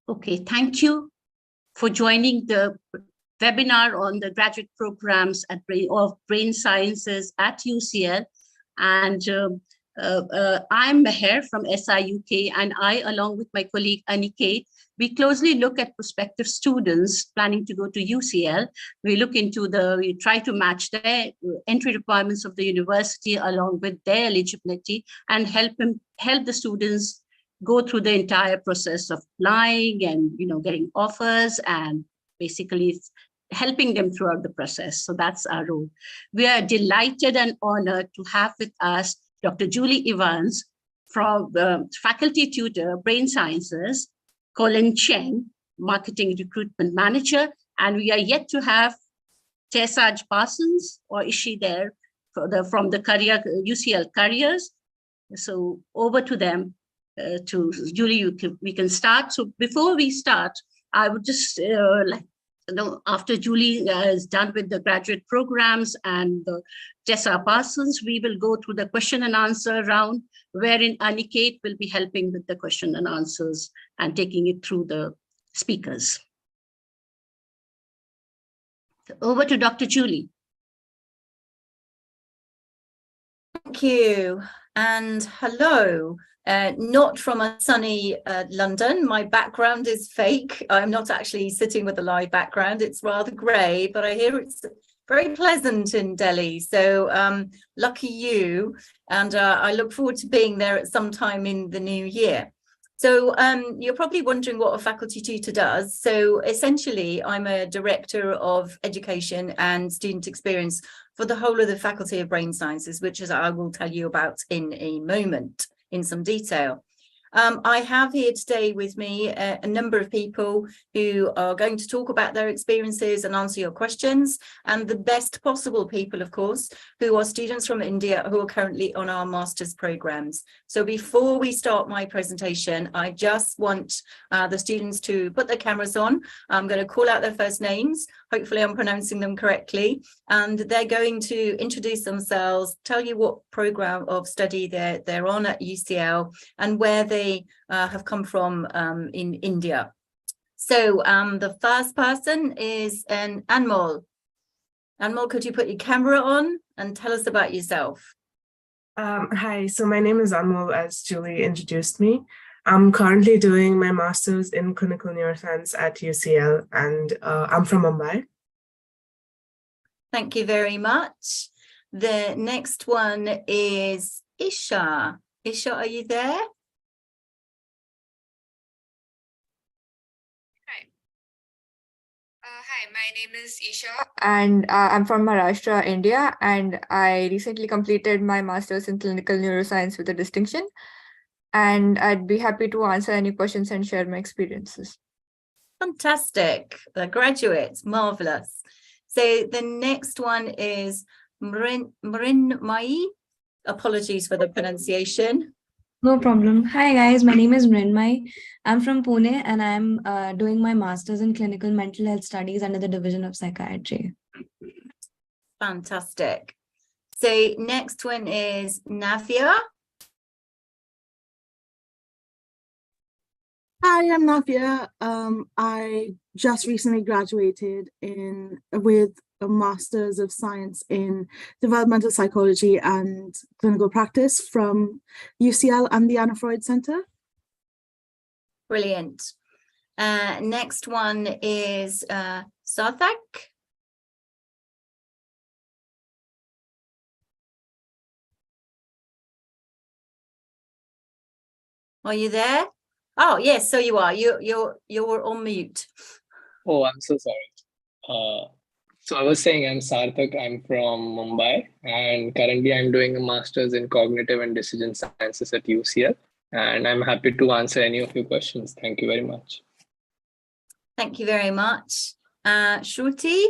Okay, thank you for joining the webinar on the graduate programs of brain sciences at UCL. And I'm Meher from SIUK, and I, along with my colleague Aniket, we closely look at prospective students planning to go to UCL. We try to match their entry requirements of the university along with their eligibility and help the students go through the entire process of applying and getting offers and basically helping them throughout the process. So that's our role. We are delighted and honored to have with us Dr. Julie Evans from Faculty Tutor, Brain Sciences, Colin Cheng, Marketing Recruitment Manager, and we are yet to have Tessa Parsons, or is she there, from the UCL Careers. So over to them. To Julie, we can start. So before we start, I would just after Julie is done with the graduate programs and Tessa Parsons, we will go through the question and answer round, wherein Aniket will be helping with the question and answers and taking it through the speakers. So over to Dr. Julie. Thank you, and hello. Not from a sunny London. My background is fake. I'm not actually sitting with a live background. It's rather grey, but I hear it's very pleasant in Delhi. So lucky you. And I look forward to being there at some time in the new year. So you're probably wondering what a faculty tutor does. So essentially, I'm a director of education and student experience for the whole of the Faculty of Brain Sciences, which is I will tell you about in a moment in some detail. I have here today with me a number of people who are going to talk about their experiences and answer your questions, and the best possible people, of course, who are students from India who are currently on our master's programs. So before we start my presentation, I just want the students to put their cameras on. I'm going to call out their first names. Hopefully I'm pronouncing them correctly. And they're going to introduce themselves, tell you what program of study they're on at UCL and where they have come from in India. So the first person is an Anmol. Anmol, could you put your camera on and tell us about yourself? Hi, so my name is Anmol, as Julie introduced me. I'm currently doing my master's in clinical neuroscience at UCL, and I'm from Mumbai. Thank you very much. The next one is Isha. Isha, are you there? Hi, my name is Isha and I'm from Maharashtra, India, and I recently completed my master's in clinical neuroscience with a distinction, and I'd be happy to answer any questions and share my experiences. Fantastic. The graduates, marvelous. So the next one is Mrinmai. Apologies for the pronunciation. No problem. Hi guys, my name is Mrinmai. I'm from Pune and I'm doing my master's in clinical mental health studies under the Division of Psychiatry. Fantastic. So next one is Nafia. Hi, I'm Nafia. I just recently graduated with a Master's of Science in Developmental Psychology and Clinical Practice from UCL and the Anna Freud Center. Brilliant. Next one is Sarthak. Are you there? Oh, yes, so you are. You're on mute. Oh, I'm so sorry. So I was saying I'm Sarthak, I'm from Mumbai, and currently I'm doing a master's in cognitive and decision sciences at UCL, and I'm happy to answer any of your questions. Thank you very much. Thank you very much. Shruti?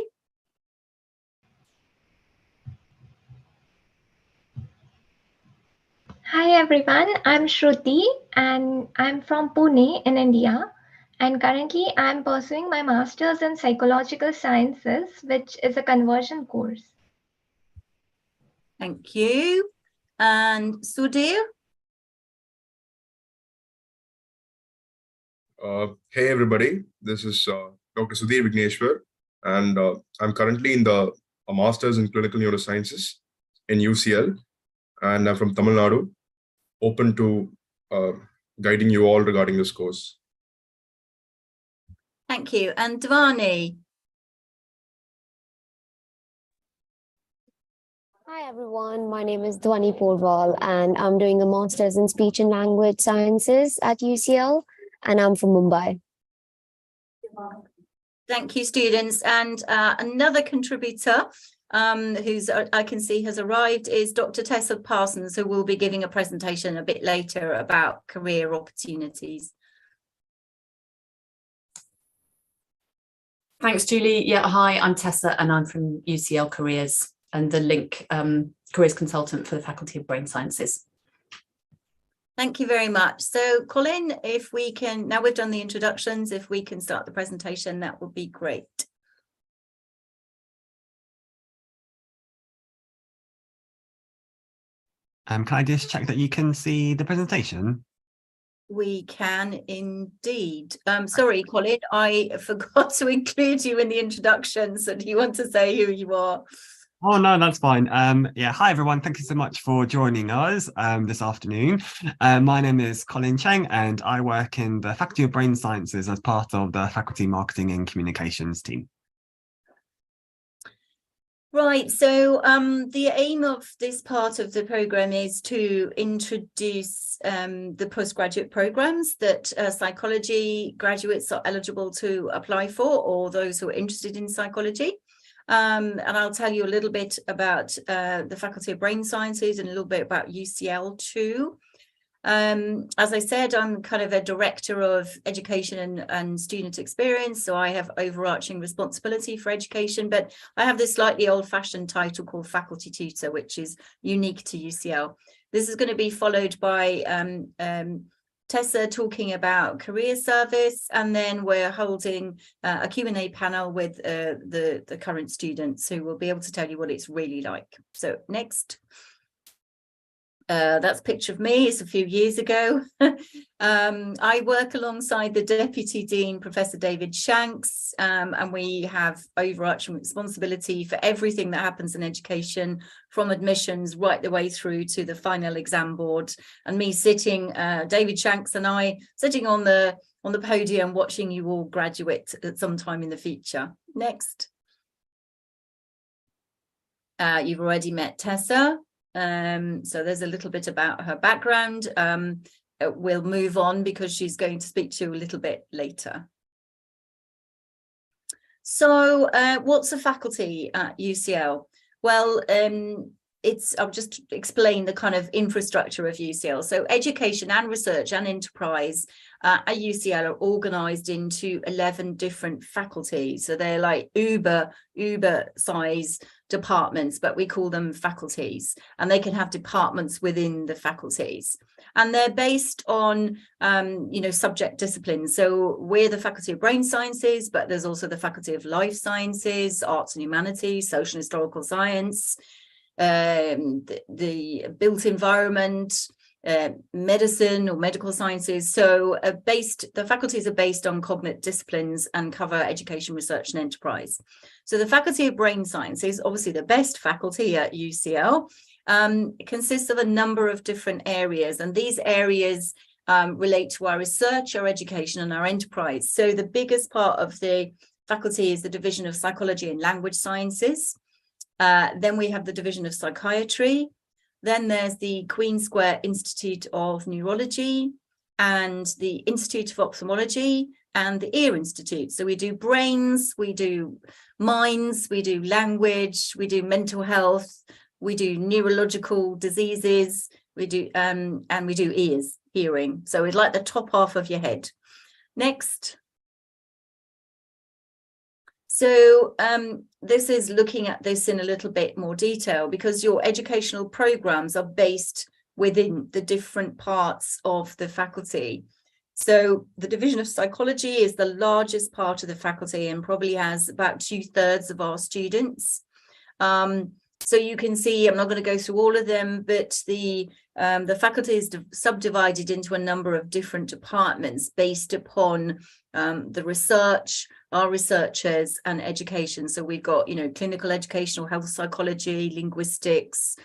Hi everyone, I'm Shruti and I'm from Pune in India. And currently I'm pursuing my master's in psychological sciences, which is a conversion course. Thank you. And Sudhir? Hey everybody, this is Dr. Sudhir Vigneshwar, and I'm currently in a Master's in Clinical Neurosciences in UCL, and I'm from Tamil Nadu, open to guiding you all regarding this course. Thank you. And Dvani? Hi everyone, my name is Dhwani Porwal and I'm doing a master's in speech and language sciences at UCL and I'm from Mumbai. Thank you, students. And another contributor who's I can see has arrived is Dr. Tessa Parsons, who will be giving a presentation a bit later about career opportunities. Thanks, Julie. Yeah, hi, I'm Tessa and I'm from UCL Careers and the Link Careers Consultant for the Faculty of Brain Sciences. Thank you very much. So Colin, if we can, now we've done the introductions, if we can start the presentation, that would be great. Can I just check that you can see the presentation? We can indeed. Sorry, Colin, I forgot to include you in the introduction. So do you want to say who you are? Oh, no, that's fine. Yeah, hi, everyone. Thank you so much for joining us this afternoon. My name is Colin Cheng, and I work in the Faculty of Brain Sciences as part of the Faculty Marketing and Communications team. Right, so the aim of this part of the programme is to introduce the postgraduate programmes that psychology graduates are eligible to apply for, or those who are interested in psychology. And I'll tell you a little bit about the Faculty of Brain Sciences and a little bit about UCL too. As I said, I'm kind of a director of education and student experience, so I have overarching responsibility for education, but I have this slightly old-fashioned title called faculty tutor, which is unique to UCL. This is going to be followed by Tessa talking about career service, and then we're holding a Q&A panel with the current students who will be able to tell you what it's really like. So next. That's a picture of me. It's a few years ago. I work alongside the Deputy Dean, Professor David Shanks, and we have overarching responsibility for everything that happens in education, from admissions right the way through to the final exam board. And me sitting, David Shanks and I, sitting on the podium watching you all graduate at some time in the future. Next. You've already met Tessa. So there's a little bit about her background. We'll move on because she's going to speak to you a little bit later. So what's a faculty at UCL? Well, I'll just explain the kind of infrastructure of UCL. So education and research and enterprise at UCL are organized into 11 different faculties. So they're like uber size departments, but we call them faculties, and they can have departments within the faculties. And they're based on, subject disciplines. So we're the Faculty of Brain Sciences, but there's also the Faculty of Life Sciences, Arts and Humanities, Social and Historical Science, the built environment, medicine or medical sciences. So the faculties are based on cognate disciplines and cover education, research and enterprise. So the Faculty of Brain Sciences, obviously the best faculty at UCL, consists of a number of different areas, and these areas relate to our research, our education and our enterprise. So the biggest part of the faculty is the Division of Psychology and Language Sciences. Then we have the Division of Psychiatry. Then there's the Queen Square Institute of Neurology and the Institute of Ophthalmology and the Ear Institute. So we do brains, we do minds, we do language, we do mental health, we do neurological diseases, we do and we do ears, hearing. So it's like the top half of your head. Next. So this is looking at this in a little bit more detail, because your educational programs are based within the different parts of the faculty. So the Division of Psychology is the largest part of the faculty and probably has about 2/3 of our students. So you can see, I'm not going to go through all of them, but the The faculty is subdivided into a number of different departments based upon the research, our researchers, and education. So we've got, clinical educational health psychology, linguistics,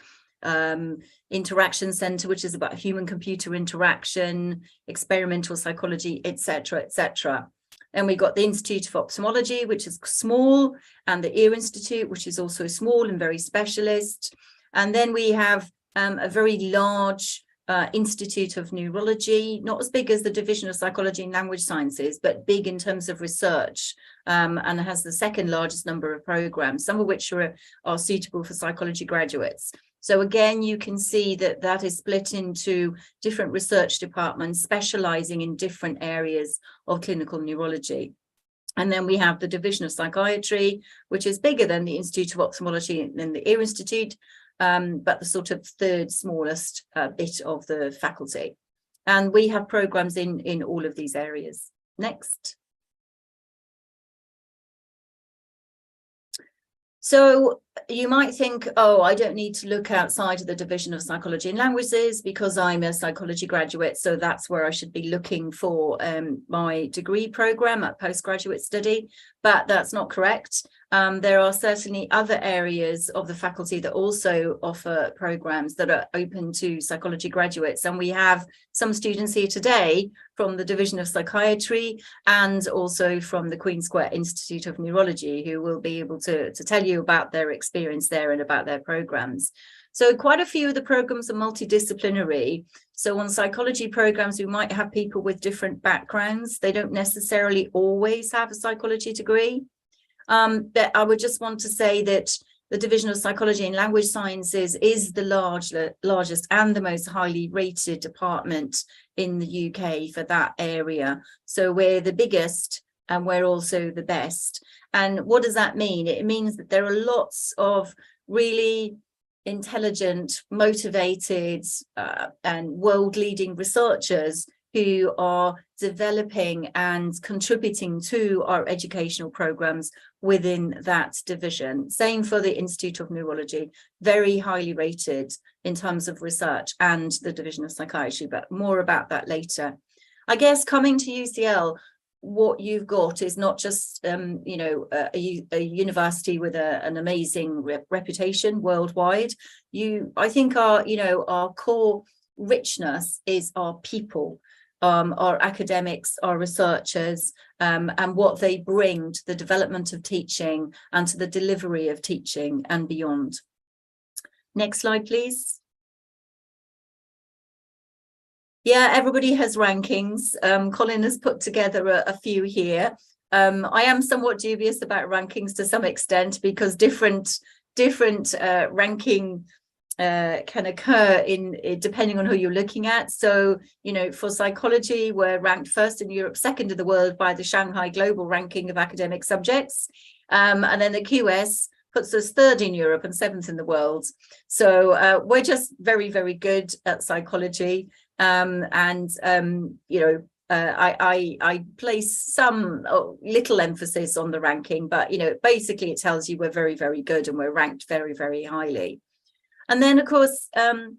interaction center, which is about human-computer interaction, experimental psychology, etc., etc. And we got the Institute of Ophthalmology, which is small, and the Ear Institute, which is also small and very specialist. And then we have a very large Institute of Neurology, not as big as the Division of Psychology and Language Sciences, but big in terms of research, and has the second largest number of programs, some of which are suitable for psychology graduates. So again, you can see that is split into different research departments specializing in different areas of clinical neurology. And then we have the Division of Psychiatry, which is bigger than the Institute of Ophthalmology and the Ear Institute, but the sort of third smallest bit of the faculty. And we have programs in all of these areas. Next. So you might think, oh, I don't need to look outside of the Division of Psychology and Languages because I'm a psychology graduate, so that's where I should be looking for my degree program at postgraduate study, but that's not correct. There are certainly other areas of the faculty that also offer programs that are open to psychology graduates, and we have some students here today from the Division of Psychiatry and also from the Queen Square Institute of Neurology, who will be able to tell you about their experience there and about their programs. So quite a few of the programs are multidisciplinary. So on psychology programs, we might have people with different backgrounds. They don't necessarily always have a psychology degree. But I would just want to say that the Division of Psychology and Language Sciences is the largest and the most highly rated department in the UK for that area. So we're the biggest and we're also the best. And what does that mean? It means that there are lots of really intelligent, motivated, and world-leading researchers who are developing and contributing to our educational programs within that division. Same for the Institute of Neurology, very highly rated in terms of research, and the Division of Psychiatry, but more about that later. I guess coming to UCL, what you've got is not just a university with an amazing reputation worldwide. I think our core richness is our people, our academics, our researchers, and what they bring to the development of teaching and to the delivery of teaching and beyond. Next slide, please. Yeah, everybody has rankings. Colin has put together a few here. I am somewhat dubious about rankings to some extent because different ranking can occur depending on who you're looking at. So, for psychology, we're ranked first in Europe, second in the world by the Shanghai Global Ranking of Academic Subjects. And then the QS puts us third in Europe and seventh in the world. So we're just very, very good at psychology. I place some little emphasis on the ranking, but basically it tells you we're very, very good and we're ranked very, very highly. And then, of course,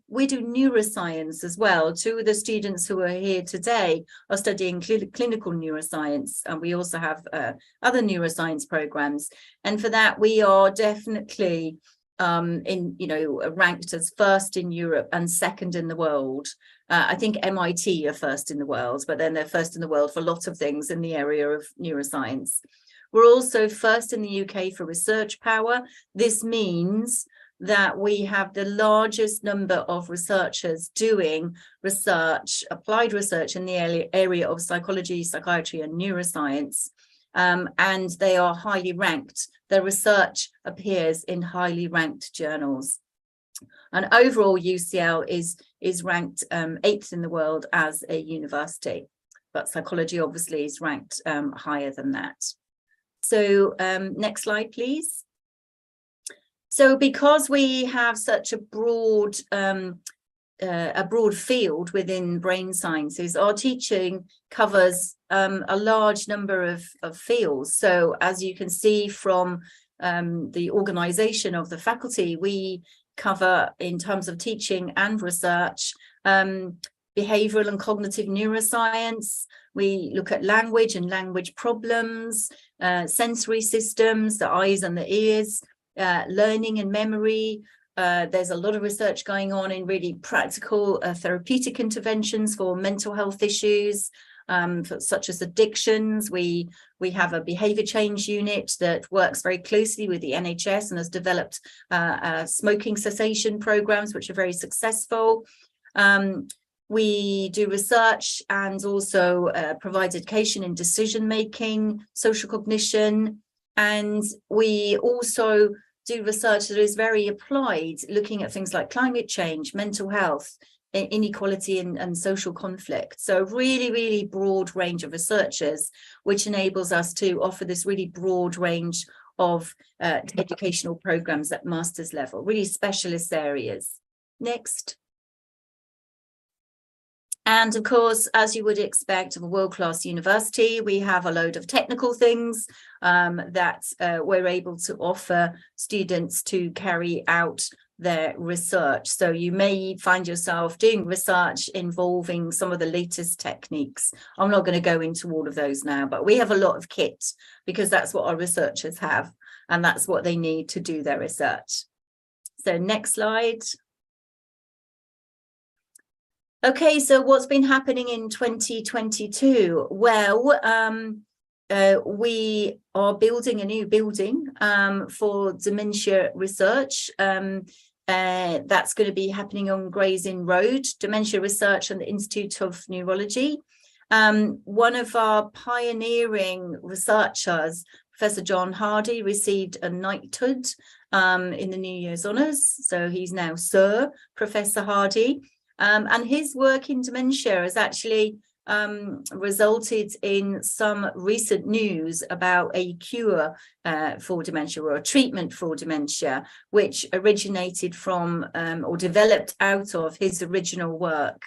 we do neuroscience as well. Two of the students who are here today are studying clinical neuroscience, and we also have other neuroscience programs. And for that, we are definitely ranked as first in Europe and second in the world. I think MIT are first in the world, but then they're first in the world for lots of things in the area of neuroscience. We're also first in the UK for research power. This means that we have the largest number of researchers doing research, applied research in the area of psychology, psychiatry, and neuroscience. And they are highly ranked. Their research appears in highly ranked journals. And overall, UCL is ranked 8th in the world as a university, but psychology obviously is ranked higher than that. So next slide, please. So because we have such a broad field within brain sciences, our teaching covers a large number of fields. So as you can see from the organization of the faculty, we cover in terms of teaching and research, behavioral and cognitive neuroscience. We look at language and language problems, sensory systems, the eyes and the ears, learning and memory. There's a lot of research going on in really practical therapeutic interventions for mental health issues, such as addictions. We have a behavior change unit that works very closely with the NHS and has developed smoking cessation programs, which are very successful. We do research and also provide education in decision making, social cognition, and we also do research that is very applied, looking at things like climate change, mental health, inequality and social conflict. So really, really broad range of researchers, which enables us to offer this really broad range of educational programs at master's level, really specialist areas. Next. And of course, as you would expect of a world-class university, we have a load of technical things that we're able to offer students to carry out their research. So you may find yourself doing research involving some of the latest techniques. I'm not going to go into all of those now, but we have a lot of kit because that's what our researchers have, and that's what they need to do their research. So next slide. Okay, so what's been happening in 2022? Well, we are building a new building for dementia research. That's going to be happening on Gray's Inn Road, Dementia Research and the Institute of Neurology. One of our pioneering researchers, Professor John Hardy, received a knighthood in the New Year's Honours. So he's now Sir Professor Hardy. And his work in dementia has actually resulted in some recent news about a cure for dementia, or a treatment for dementia, which originated from or developed out of his original work.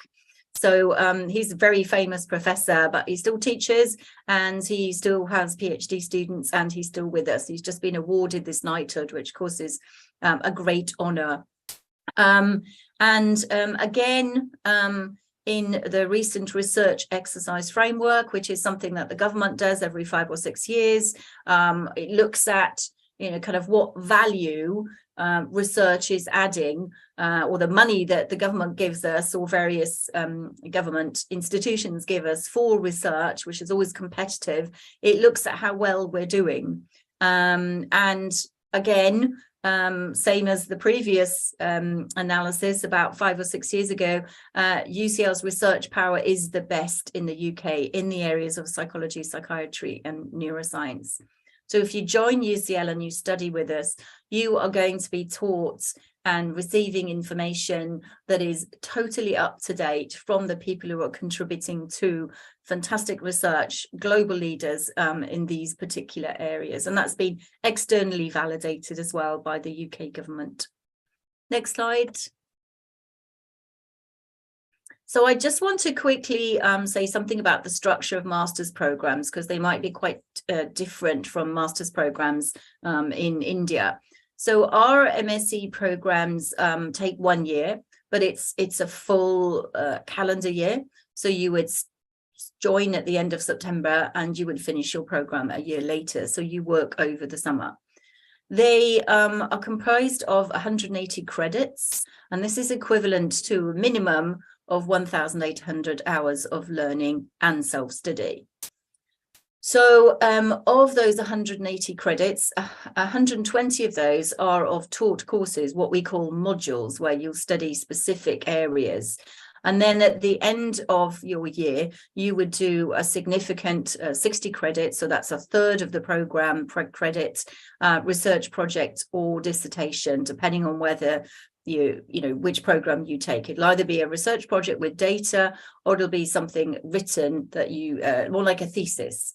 So he's a very famous professor, but he still teaches and he still has PhD students and he's still with us. He's just been awarded this knighthood, which of course is a great honour. Again, in the recent research exercise framework, which is something that the government does every 5 or 6 years, it looks at, kind of what value research is adding, or the money that the government gives us, or various government institutions give us for research, which is always competitive. It looks at how well we're doing. And again, same as the previous analysis about 5 or 6 years ago, UCL's research power is the best in the UK in the areas of psychology, psychiatry and neuroscience. So if you join UCL and you study with us, you are going to be taught and receiving information that is totally up to date from the people who are contributing to fantastic research, global leaders in these particular areas. And that's been externally validated as well by the UK government. Next slide. So I just want to quickly say something about the structure of master's programs, because they might be quite different from master's programs in India. So our MSc programs take 1 year, but it's a full calendar year. So you would join at the end of September and you would finish your program a year later. So you work over the summer. They are comprised of 180 credits, and this is equivalent to a minimum of 1,800 hours of learning and self-study. So of those 180 credits, 120 of those are of taught courses, what we call modules, where you'll study specific areas. And then at the end of your year, you would do a significant 60 credits. So that's a third of the program credit, research project or dissertation, depending on whether which program you take. It'll either be a research project with data, or it'll be something written that you, more like a thesis.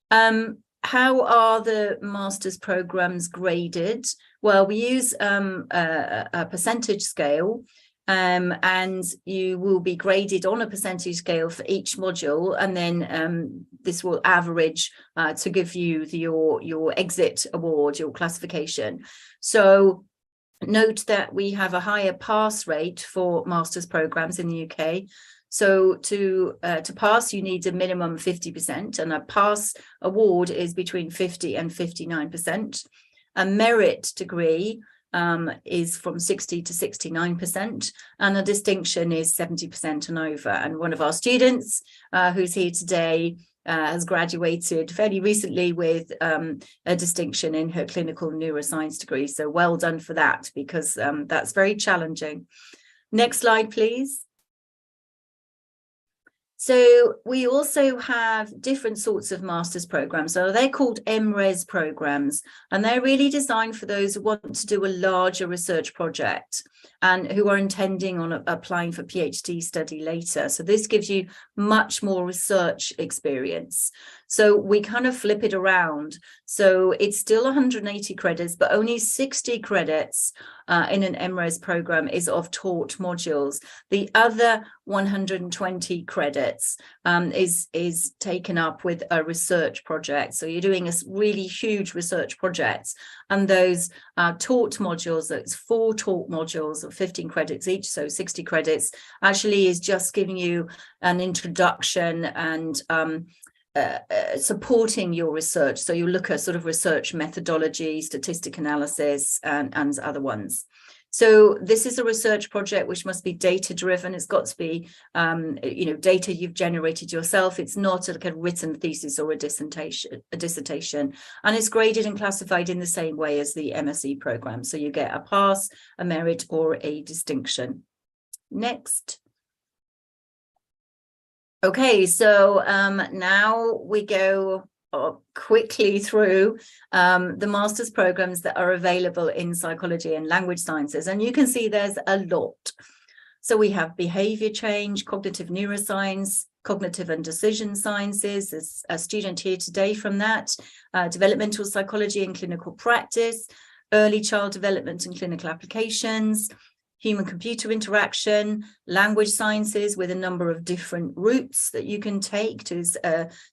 How are the master's programs graded? Well, we use a percentage scale, and you will be graded on a percentage scale for each module, and then this will average to give you your exit award, your classification. So Note that we have a higher pass rate for master's programs in the UK. So to pass, you need a minimum 50%, and a pass award is between 50 and 59%. A merit degree is from 60 to 69%, and a distinction is 70% and over. And one of our students who's here today has graduated fairly recently with a distinction in her clinical neuroscience degree. So well done for that, because that's very challenging. Next slide, please. So we also have different sorts of master's programs. So they're called MRes programs, and they're really designed for those who want to do a larger research project and who are intending on applying for PhD study later. So this gives you much more research experience. So we kind of flip it around. So it's still 180 credits, but only 60 credits in an MRes program is of taught modules. The other 120 credits is taken up with a research project. So you're doing a really huge research project, and those taught modules, that's 4 taught modules of 15 credits each, so 60 credits, actually is just giving you an introduction and supporting your research. So you look at sort of research methodology, statistic analysis, and other ones. So this is a research project which must be data driven. It's got to be, data you've generated yourself. It's not like a written thesis or a dissertation, and it's graded and classified in the same way as the MSc program. So you get a pass, a merit, or a distinction. Next. Okay, so now we go quickly through the master's programs that are available in psychology and language sciences, and you can see there's a lot. So we have behavior change, cognitive neuroscience, cognitive and decision sciences. There's a student here today from that, developmental psychology and clinical practice, early child development and clinical applications, human-computer interaction, language sciences with a number of different routes that you can take to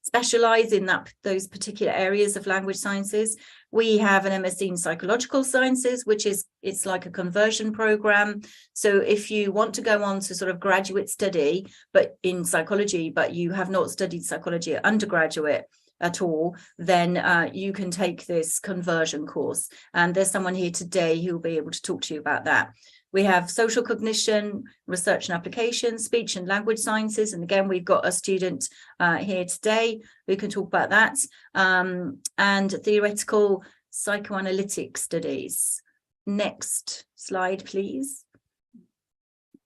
specialize in those particular areas of language sciences. We have an MSc in psychological sciences, which it's like a conversion program. So if you want to go on to sort of graduate study, but in psychology, but you have not studied psychology at undergraduate at all, then you can take this conversion course. And there's someone here today who will be able to talk to you about that. We have social cognition, research and application, speech and language sciences. And again, we've got a student here today who can talk about that. And theoretical psychoanalytic studies. Next slide, please.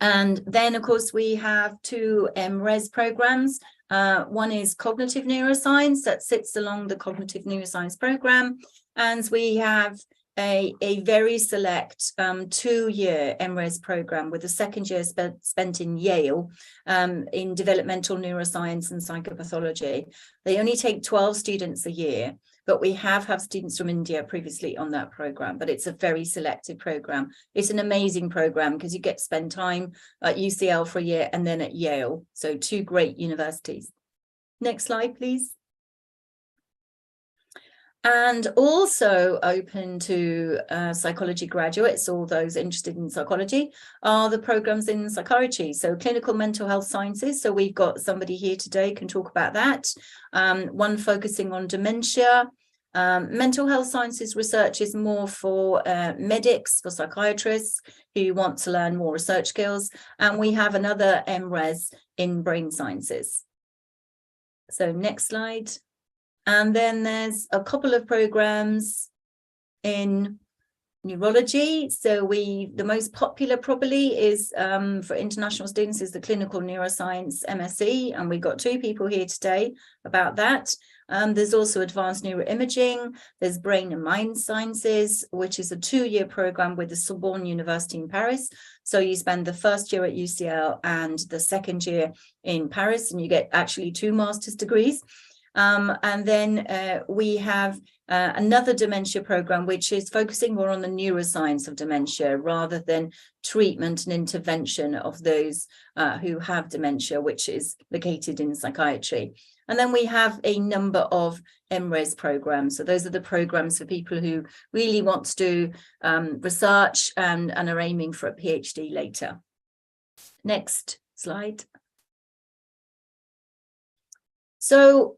And then, of course, we have 2 MRes programs. One is cognitive neuroscience that sits along the cognitive neuroscience program. And we have a very select 2-year MRes program with the second year spent in Yale in developmental neuroscience and psychopathology. They only take 12 students a year, but we have students from India previously on that program, but it's a very selected program. It's an amazing program because you get to spend time at UCL for a year and then at Yale. So 2 great universities. Next slide, please. And also open to psychology graduates, or those interested in psychology, are the programs in psychiatry. So clinical mental health sciences. So we've got somebody here today can talk about that. One focusing on dementia. Mental health sciences research is more for medics, for psychiatrists who want to learn more research skills. And we have another MRes in brain sciences. So next slide. And then there's a couple of programs in neurology. So the most popular probably is for international students is the clinical neuroscience MSc. And we've got 2 people here today about that. There's also advanced neuroimaging. There's brain and mind sciences, which is a 2-year program with the Sorbonne University in Paris. So you spend the first year at UCL and the second year in Paris, and you get actually 2 master's degrees. And then we have another dementia program, which is focusing more on the neuroscience of dementia rather than treatment and intervention of those who have dementia, which is located in psychiatry. And then we have a number of MRes programs. So those are the programs for people who really want to do research and are aiming for a PhD later. Next slide. So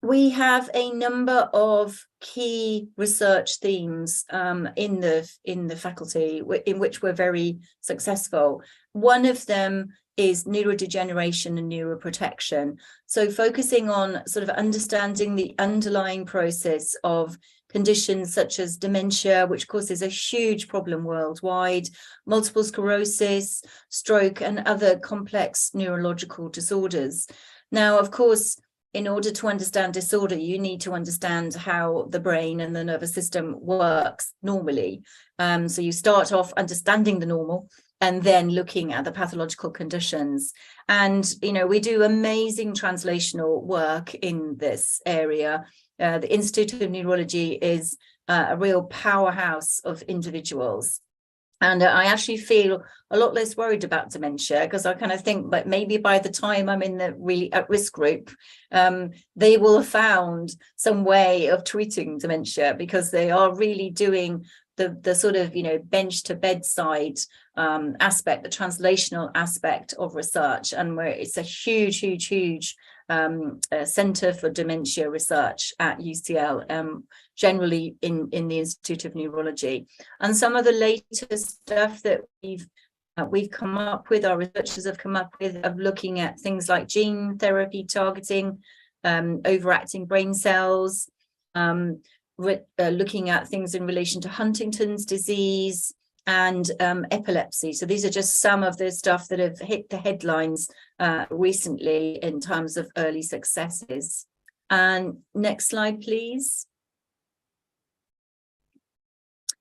we have a number of key research themes in the faculty in which we're very successful. One of them is neurodegeneration and neuroprotection. So focusing on sort of understanding the underlying process of conditions such as dementia, which causes a huge problem worldwide, multiple sclerosis, stroke, and other complex neurological disorders. Now, of course, in order to understand disorder, you need to understand how the brain and the nervous system works normally. So you start off understanding the normal and then looking at the pathological conditions. And, you know, we do amazing translational work in this area. The Institute of Neurology is a real powerhouse of individuals. And I actually feel a lot less worried about dementia because I kind of think that maybe by the time I'm in the really at-risk group, they will have found some way of treating dementia because they are really doing the sort of, you know, bench to bedside aspect, the translational aspect of research, and where it's a huge Centre for Dementia Research at UCL, generally in the Institute of Neurology. And some of the latest stuff that we've come up with, our researchers have come up with, of looking at things like gene therapy targeting overacting brain cells, looking at things in relation to Huntington's disease and epilepsy. So these are just some of the stuff that have hit the headlines recently in terms of early successes. And next slide, please.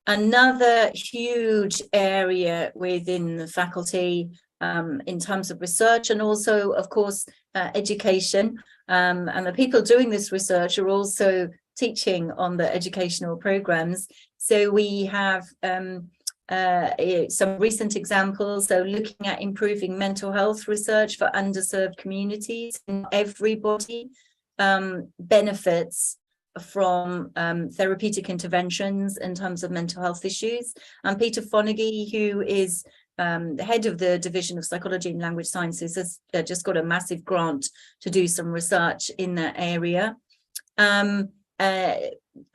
Another huge area within the faculty in terms of research and also, of course, education. And the people doing this research are also teaching on the educational programs. So we have some recent examples. So looking at improving mental health research for underserved communities. Everybody benefits from therapeutic interventions in terms of mental health issues. And Peter Fonagy, who is the head of the Division of Psychology and Language Sciences, has just got a massive grant to do some research in that area.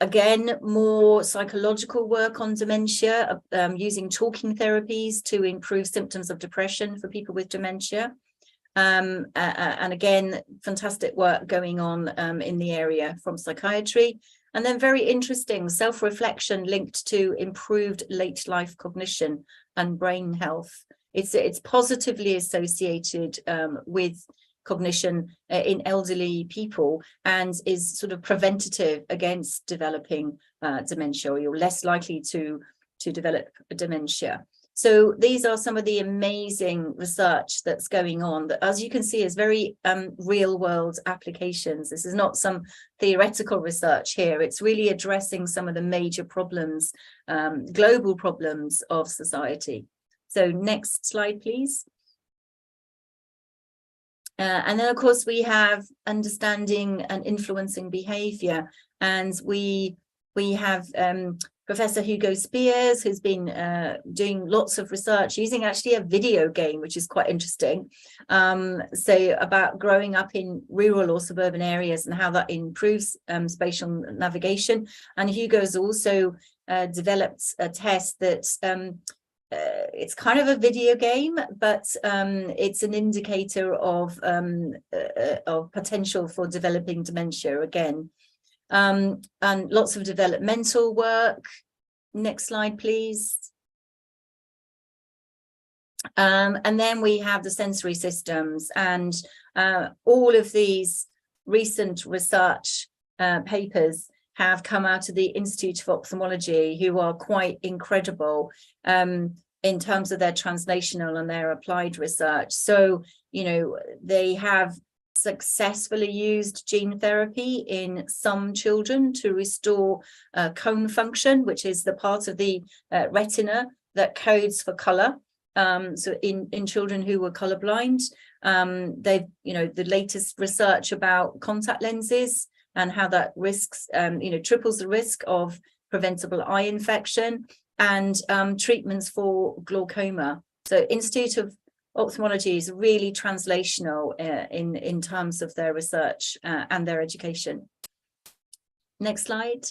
Again, more psychological work on dementia, using talking therapies to improve symptoms of depression for people with dementia. And again, fantastic work going on in the area from psychiatry. And then very interesting self-reflection linked to improved late life cognition and brain health. It's positively associated with cognition in elderly people and is sort of preventative against developing dementia, or you're less likely to develop dementia. So these are some of the amazing research that's going on that, as you can see, is very real world applications. This is not some theoretical research here. It's really addressing some of the major problems, global problems of society. So next slide, please. And then, of course, we have understanding and influencing behavior. And we have Professor Hugo Spears, who's been doing lots of research using actually a video game, which is quite interesting. So about growing up in rural or suburban areas and how that improves spatial navigation. And Hugo's also developed a test that it's kind of a video game, but it's an indicator of potential for developing dementia again. And lots of developmental work. Next slide, please. And then we have the sensory systems, and all of these recent research papers have come out of the Institute of Ophthalmology, who are quite incredible in terms of their translational and their applied research. So, you know, they have successfully used gene therapy in some children to restore cone function, which is the part of the retina that codes for color. So in children who were colorblind, they've, the latest research about contact lenses and how that risks, triples the risk of preventable eye infection, and treatments for glaucoma. So Institute of Ophthalmology is really translational in terms of their research and their education. Next slide.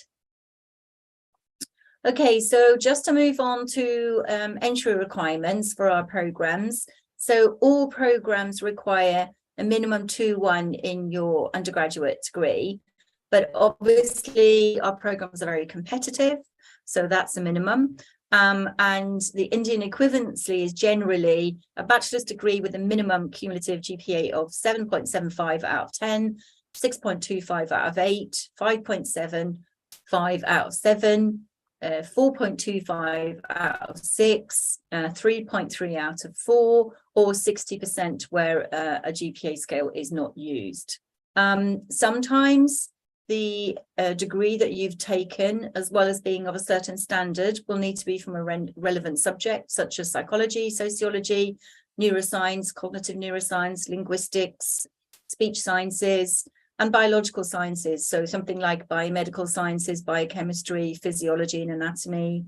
Okay, so just to move on to entry requirements for our programs. So all programs require a minimum 2-1 in your undergraduate degree, but obviously our programs are very competitive, so that's a minimum. And the Indian equivalency is generally a bachelor's degree with a minimum cumulative GPA of 7.75 out of 10, 6.25 out of 8, 5.75 out of 7, 4.25 out of 6, 3.3 out of 4, or 60% where a GPA scale is not used. Sometimes the degree that you've taken, as well as being of a certain standard, will need to be from a relevant subject, such as psychology, sociology, neuroscience, cognitive neuroscience, linguistics, speech sciences, and biological sciences. So something like biomedical sciences, biochemistry, physiology, and anatomy.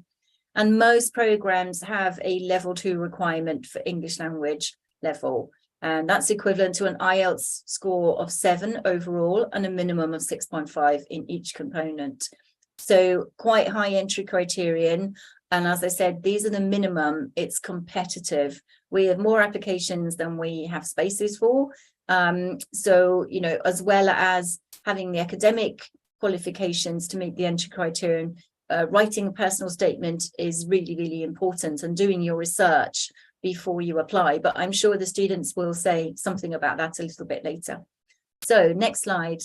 And most programs have a level 2 requirement for English language level. And that's equivalent to an IELTS score of 7 overall and a minimum of 6.5 in each component. So quite high entry criterion. And as I said, these are the minimum. It's competitive. We have more applications than we have spaces for. So, as well as having the academic qualifications to meet the entry criterion, writing a personal statement is really, really important, and doing your research before you apply. But I'm sure the students will say something about that a little bit later. So next slide.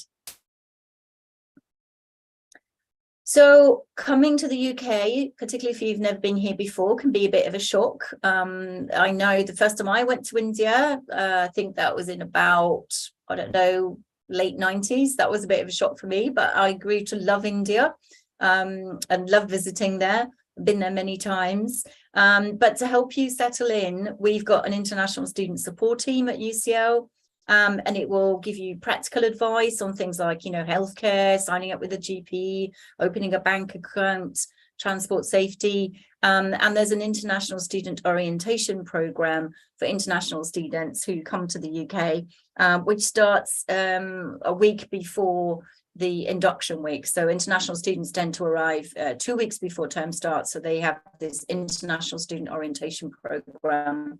So coming to the UK, particularly if you've never been here before, can be a bit of a shock. I know the first time I went to India, I think that was in about, I don't know, late 90s. That was a bit of a shock for me, but I grew to love India and love visiting there. I've been there many times. But to help you settle in, we've got an international student support team at UCL. And it will give you practical advice on things like, healthcare, signing up with a GP, opening a bank account, transport safety. And there's an international student orientation program for international students who come to the UK, which starts a week before the induction week. So international students tend to arrive 2 weeks before term starts. So they have this international student orientation program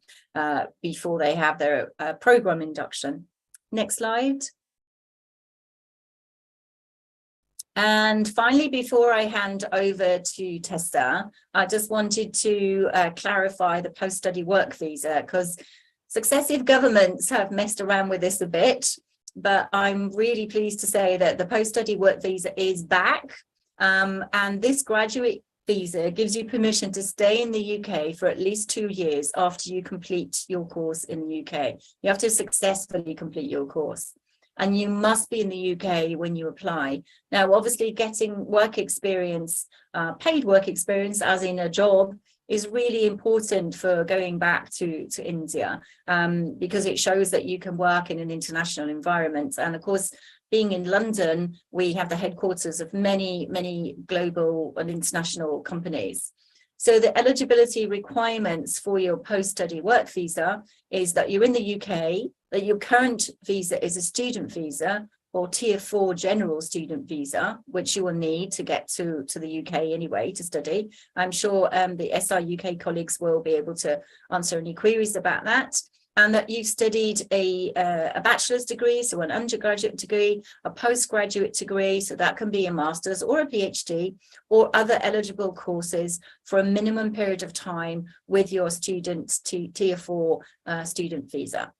before they have their program induction. Next slide. And finally, before I hand over to Tessa, I just wanted to clarify the post-study work visa, because successive governments have messed around with this a bit. But I'm really pleased to say that the post-study work visa is back. And this graduate visa gives you permission to stay in the UK for at least 2 years after you complete your course in the UK. You have to successfully complete your course. And you must be in the UK when you apply. Now, obviously, getting work experience, paid work experience, as in a job, is really important for going back to India, because it shows that you can work in an international environment. And of course, being in London, we have the headquarters of many, many global and international companies. So the eligibility requirements for your post-study work visa is that you're in the UK, that your current visa is a student visa or Tier 4 general student visa, which you will need to get to the UK anyway to study. I'm sure the SI UK colleagues will be able to answer any queries about that. And that you've studied a bachelor's degree, so an undergraduate degree, a postgraduate degree, so that can be a master's or a PhD, or other eligible courses for a minimum period of time with your student's Tier 4 student visa.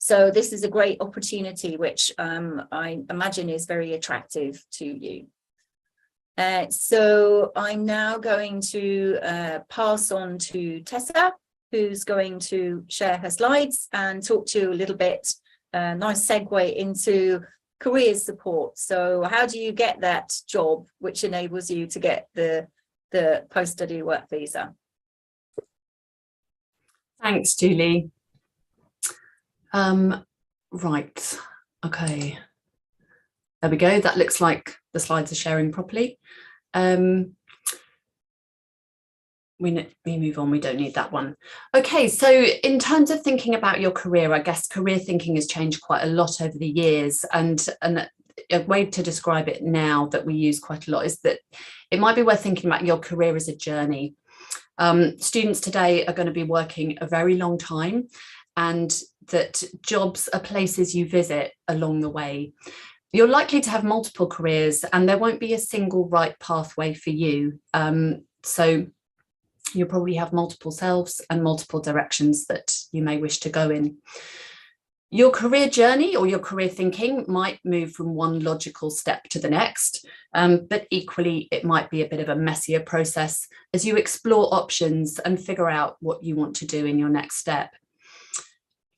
So this is a great opportunity, which I imagine is very attractive to you. So I'm now going to pass on to Tessa, who's going to share her slides and talk to you a little bit nice segue into careers support. So how do you get that job which enables you to get the post-study work visa? Thanks, Julie. Right, okay. There we go. That looks like the slides are sharing properly. We move on, we don't need that one. Okay, so in terms of thinking about your career, I guess career thinking has changed quite a lot over the years, and a way to describe it now that we use quite a lot is that it might be worth thinking about your career as a journey. Students today are going to be working a very long time, and that jobs are places you visit along the way. You're likely to have multiple careers and there won't be a single right pathway for you. So you'll probably have multiple selves and multiple directions that you may wish to go in. Your career journey or your career thinking might move from one logical step to the next, but equally it might be a bit of a messier process as you explore options and figure out what you want to do in your next step.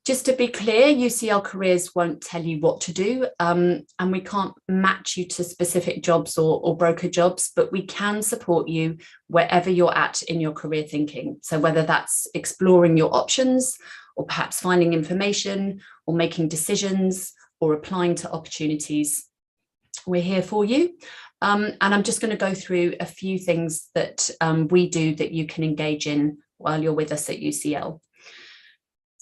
Just to be clear, UCL Careers won't tell you what to do, and we can't match you to specific jobs or broker jobs, but we can support you wherever you're at in your career thinking. So whether that's exploring your options, or perhaps finding information, or making decisions, or applying to opportunities, we're here for you. And I'm just going to go through a few things that we do that you can engage in while you're with us at UCL.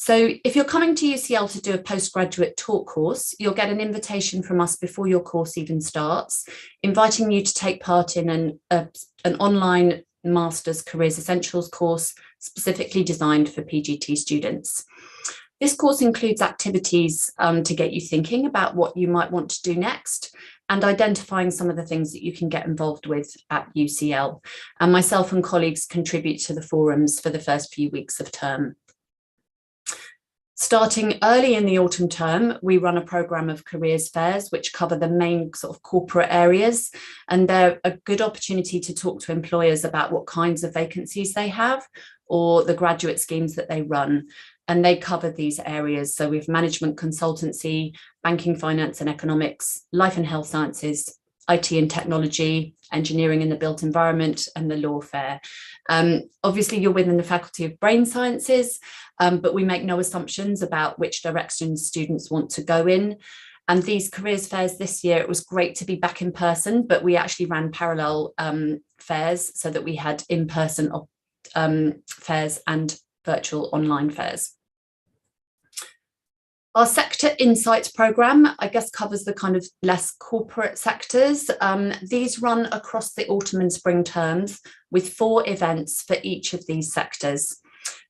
So if you're coming to UCL to do a postgraduate talk course, you'll get an invitation from us before your course even starts, inviting you to take part in an online Master's Careers Essentials course specifically designed for PGT students. This course includes activities to get you thinking about what you might want to do next and identifying some of the things that you can get involved with at UCL. And myself and colleagues contribute to the forums for the first few weeks of term. Starting early in the autumn term, we run a programme of careers fairs which cover the main sort of corporate areas, and they're a good opportunity to talk to employers about what kinds of vacancies they have or the graduate schemes that they run. And they cover these areas. So we have management consultancy, banking, finance and economics, life and health sciences, IT and technology, engineering and the built environment, and the law fair. Obviously, you're within the Faculty of Brain Sciences, but we make no assumptions about which direction students want to go in. And these careers fairs this year, it was great to be back in person, but we actually ran parallel fairs so that we had in-person fairs and virtual online fairs. Our Sector Insights programme, I guess, covers the kind of less corporate sectors. These run across the autumn and spring terms with 4 events for each of these sectors.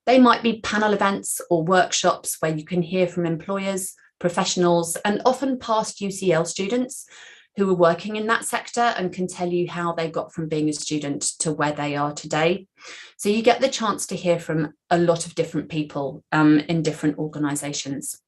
They might be panel events or workshops where you can hear from employers, professionals, and often past UCL students who are working in that sector and can tell you how they got from being a student to where they are today. So you get the chance to hear from a lot of different people in different organisations.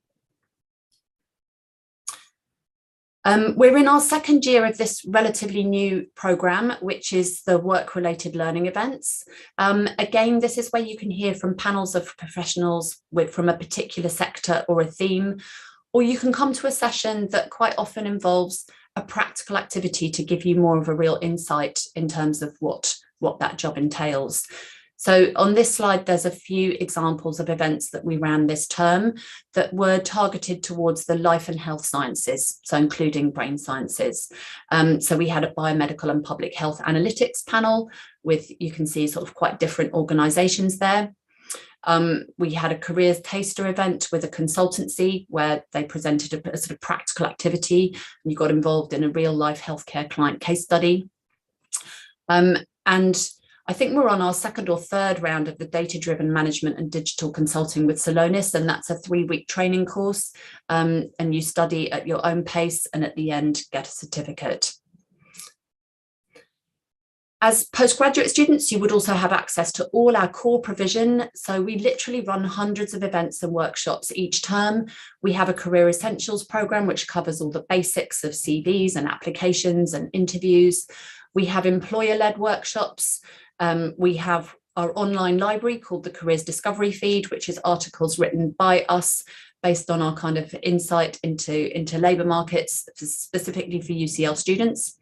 We're in our second year of this relatively new programme, which is the work-related learning events. Again, this is where you can hear from panels of professionals from a particular sector or a theme, or you can come to a session that quite often involves a practical activity to give you more of a real insight in terms of what that job entails. So on this slide, there's a few examples of events that we ran this term that were targeted towards the life and health sciences, so including brain sciences. So we had a biomedical and public health analytics panel with, you can see, sort of quite different organisations there. We had a careers taster event with a consultancy where they presented a sort of practical activity and you got involved in a real life healthcare client case study. And I think we're on our second or third round of the data-driven management and digital consulting with Celonis, and that's a 3-week training course, and you study at your own pace and at the end get a certificate. As postgraduate students, you would also have access to all our core provision. So we literally run hundreds of events and workshops each term. We have a career essentials programme, which covers all the basics of CVs and applications and interviews. We have employer-led workshops. We have our online library called the Careers Discovery Feed, which is articles written by us based on our kind of insight into labour markets, specifically for UCL students.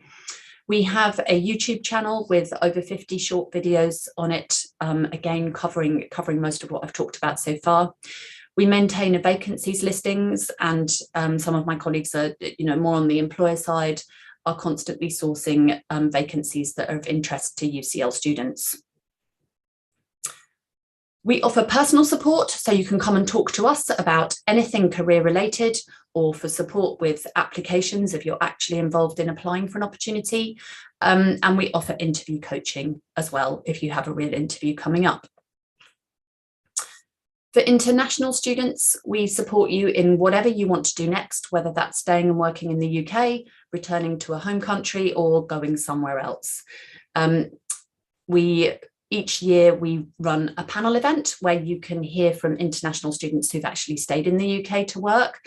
We have a YouTube channel with over 50 short videos on it, again, covering most of what I've talked about so far. We maintain a vacancies listings, and some of my colleagues are, more on the employer side, are constantly sourcing vacancies that are of interest to UCL students. We offer personal support, so you can come and talk to us about anything career related, or for support with applications if you're actually involved in applying for an opportunity. And we offer interview coaching as well if you have a real interview coming up. For international students, we support you in whatever you want to do next, whether that's staying and working in the UK, returning to a home country, or going somewhere else. Each year we run a panel event where you can hear from international students who've actually stayed in the UK to work.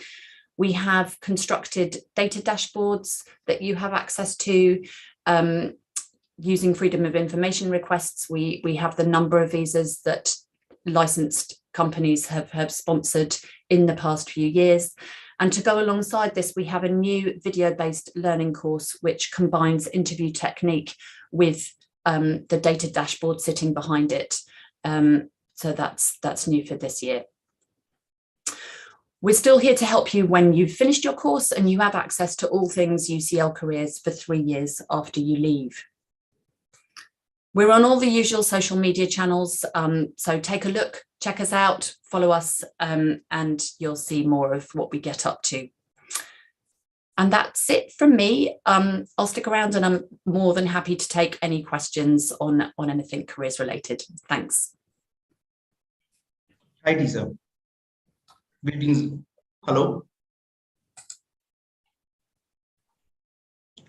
We have constructed data dashboards that you have access to. Using freedom of information requests, we have the number of visas that licensed companies have sponsored in the past few years. And to go alongside this, we have a new video-based learning course which combines interview technique with the data dashboard sitting behind it. So that's new for this year. We're still here to help you when you've finished your course and you have access to all things UCL careers for 3 years after you leave. We're on all the usual social media channels, so take a look, check us out, follow us, and you'll see more of what we get up to. And that's it from me. I'll stick around and I'm more than happy to take any questions on anything careers related. Thanks. Hi, Tessa. Hello.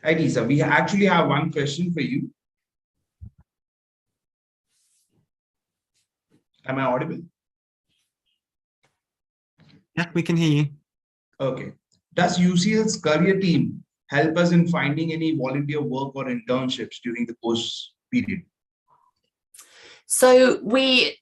Hi, Tessa. We actually have one question for you. Am I audible? Yeah, we can hear you. Okay. Does UCL's career team help us in finding any volunteer work or internships during the course period? So we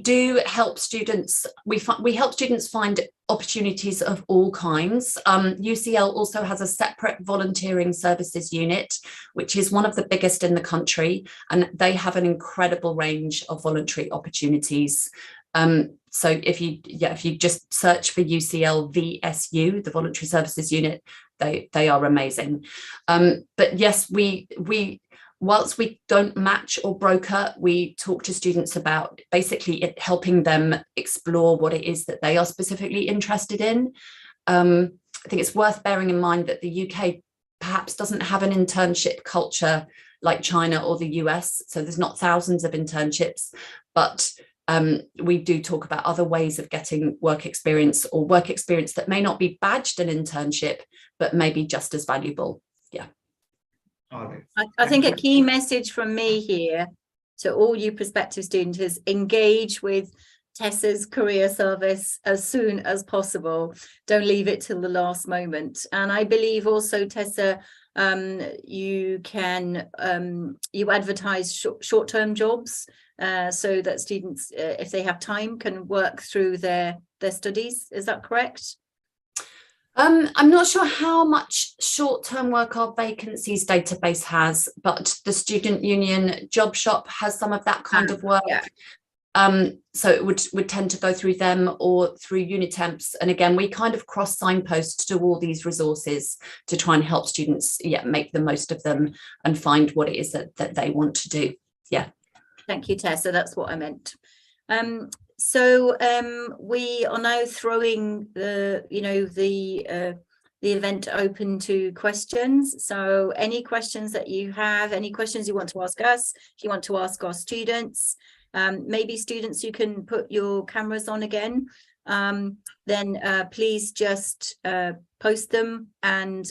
do help students. We help students find opportunities of all kinds. UCL also has a separate volunteering services unit, which is one of the biggest in the country, and they have an incredible range of voluntary opportunities. So if you just search for UCL VSU, the Voluntary Services Unit, they are amazing. But yes, whilst we don't match or broker, we talk to students about basically helping them explore what it is that they are specifically interested in. I think it's worth bearing in mind that the UK perhaps doesn't have an internship culture like China or the US, so there's not thousands of internships, but we do talk about other ways of getting work experience, or work experience that may not be badged an internship, but maybe just as valuable. Yeah. I think a key message from me here to all you prospective students is engage with Tessa's career service as soon as possible. Don't leave it till the last moment. And I believe also, Tessa, you can you advertise short-term jobs so that students, if they have time, can work through their studies. Is that correct? I'm not sure how much short-term work our vacancies database has, but the Student Union Job Shop has some of that kind of work. Yeah. So it would tend to go through them or through Unitemps. And again, we kind of cross signpost to all these resources to try and help students make the most of them and find what it is that they want to do. Yeah. Thank you, Tessa. That's what I meant. So we are now throwing the event open to questions. So any questions that you have, any questions you want to ask us, if you want to ask our students, maybe students, you can put your cameras on again. Then please just post them, and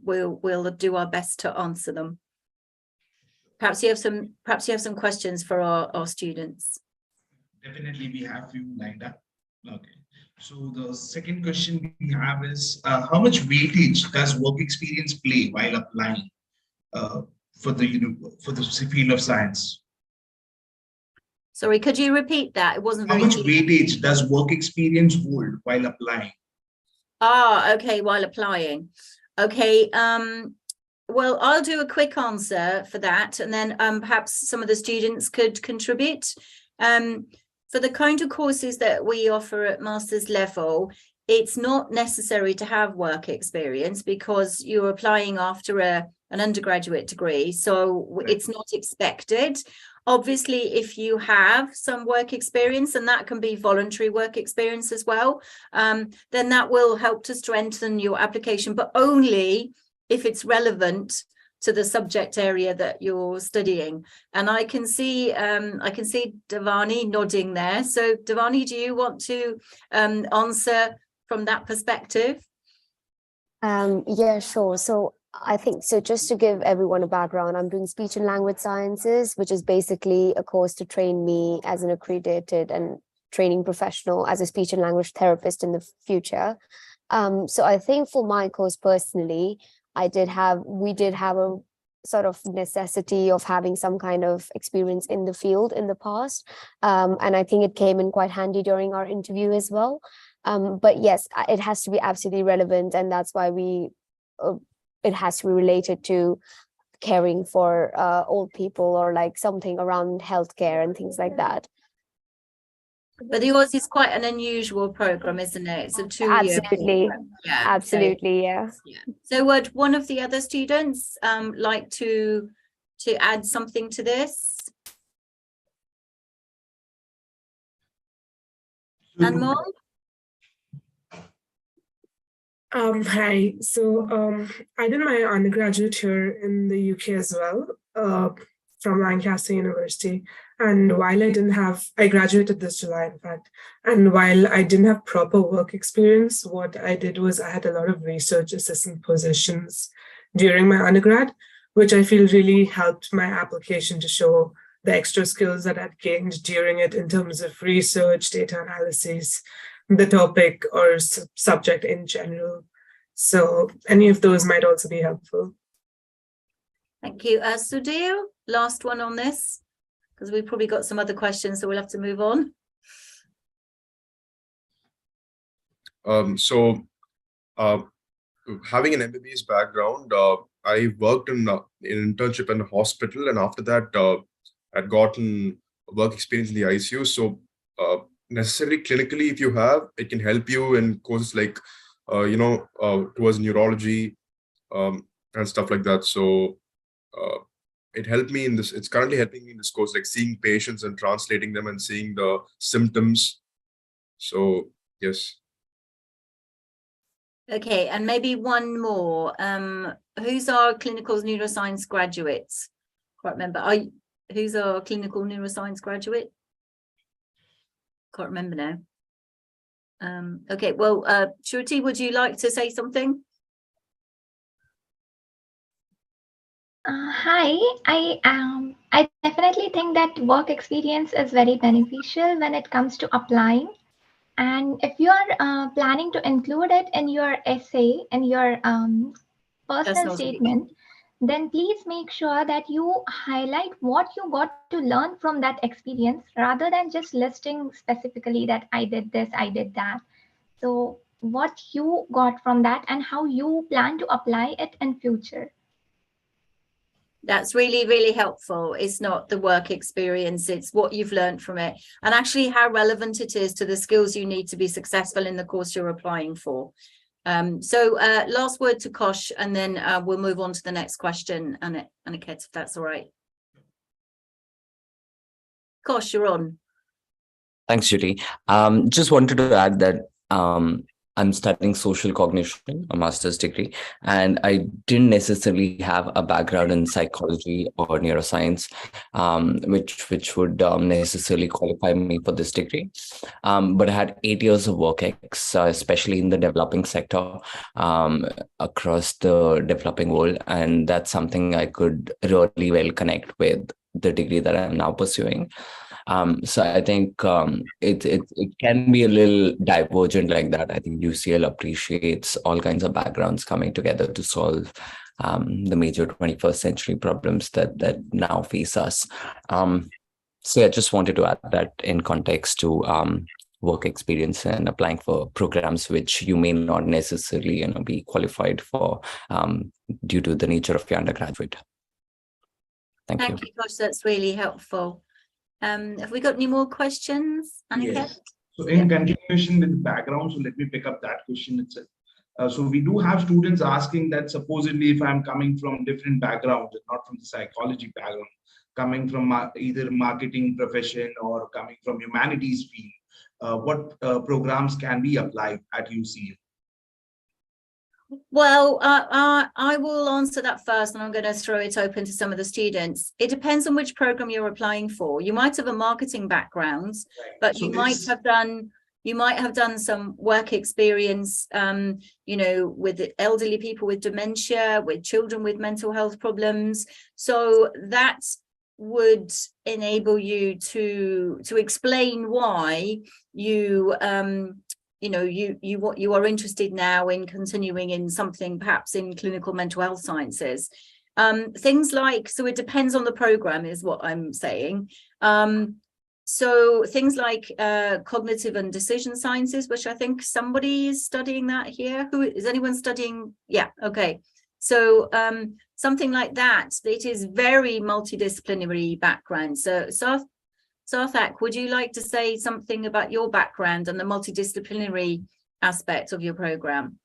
we'll do our best to answer them. Perhaps you have some questions for our students. Definitely, we have few lined up. Okay. So the second question we have is, how much weightage does work experience play while applying for the field of science? Sorry, could you repeat that? It wasn't How very much clear. weightage does work experience hold while applying? Ah, okay, while applying. Okay, well, I'll do a quick answer for that, and then perhaps some of the students could contribute. For the kind of courses that we offer at master's level, it's not necessary to have work experience because you're applying after an undergraduate degree, so it's not expected. Obviously, if you have some work experience, and that can be voluntary work experience as well, then that will help to strengthen your application, but only if it's relevant to the subject area that you're studying. And I can see Devani nodding there. So Devani, do you want to answer from that perspective? Yeah, sure. So I think, so just to give everyone a background, I'm doing speech and language sciences, which is basically a course to train me as an accredited and training professional as a speech and language therapist in the future. So I think for my course personally, we did have a sort of necessity of having some kind of experience in the field in the past. And I think it came in quite handy during our interview as well. But yes, it has to be absolutely relevant. And that's why it has to be related to caring for old people or like something around healthcare and things like that. But yours is quite an unusual program, isn't it? It's a 2-year Absolutely. program. Yeah, absolutely, yeah. So would one of the other students like to add something to this? Anmol? Hi. So I did my undergraduate here in the UK as well, from Lancaster University. And while I graduated this July, in fact, and while I didn't have proper work experience, what I did was I had a lot of research assistant positions during my undergrad, which I feel really helped my application to show the extra skills that I'd gained during it in terms of research, data analysis, the topic or subject in general. So any of those might also be helpful. Thank you. Sudhir, last one on this, because we've probably got some other questions, so we'll have to move on. Having an MBBS background, I worked in an internship in a hospital, and after that, I'd gotten work experience in the ICU. So necessarily clinically, if you have, it can help you in courses like, towards neurology and stuff like that. So it helped me in this. It's currently helping me in this course, like seeing patients and translating them and seeing the symptoms. So yes. Okay, and maybe one more. Who's our clinical neuroscience graduates? Can't remember. Who's our clinical neuroscience graduate? Can't remember now. Okay, well, Shruti, would you like to say something? Hi, I definitely think that work experience is very beneficial when it comes to applying. And if you are planning to include it in your essay and your personal statement, then please make sure that you highlight what you got to learn from that experience rather than just listing specifically that I did this, I did that. So what you got from that and how you plan to apply it in future. That's really, really helpful. It's not the work experience, it's what you've learned from it and actually how relevant it is to the skills you need to be successful in the course you're applying for. So last word to Kosh, and then we'll move on to the next question, Aniket, if that's all right. Kosh, you're on. Thanks, Judy. Just wanted to add that I'm studying social cognition, a master's degree, and I didn't necessarily have a background in psychology or neuroscience, which would necessarily qualify me for this degree. But I had 8 years of work especially in the developing sector across the developing world, and that's something I could really well connect with the degree that I'm now pursuing. So I think it can be a little divergent like that. I think UCL appreciates all kinds of backgrounds coming together to solve the major 21st century problems that now face us. So yeah, just wanted to add that in context to work experience and applying for programs which you may not necessarily be qualified for due to the nature of your undergraduate. Thank you. Thank you, Josh. That's really helpful. Have we got any more questions, Aniket? Yes. So in continuation with the background, so let me pick up that question itself. So we do have students asking that supposedly if I'm coming from different backgrounds, not from the psychology background, coming from either marketing profession or coming from humanities field, what programs can be applied at UCL? Well, I will answer that first, and I'm going to throw it open to some of the students. It depends on which program you're applying for. You might have a marketing background, but you might have done some work experience, with elderly people with dementia, with children with mental health problems. So that would enable you to explain why you are interested now in continuing in something perhaps in clinical mental health sciences. Things like, so it depends on the program is what I'm saying. So things like cognitive and decision sciences, which I think somebody is studying that here. Who is anyone studying? Yeah, okay. So something like that, it is very multidisciplinary background. So Sarthak, would you like to say something about your background and the multidisciplinary aspect of your program?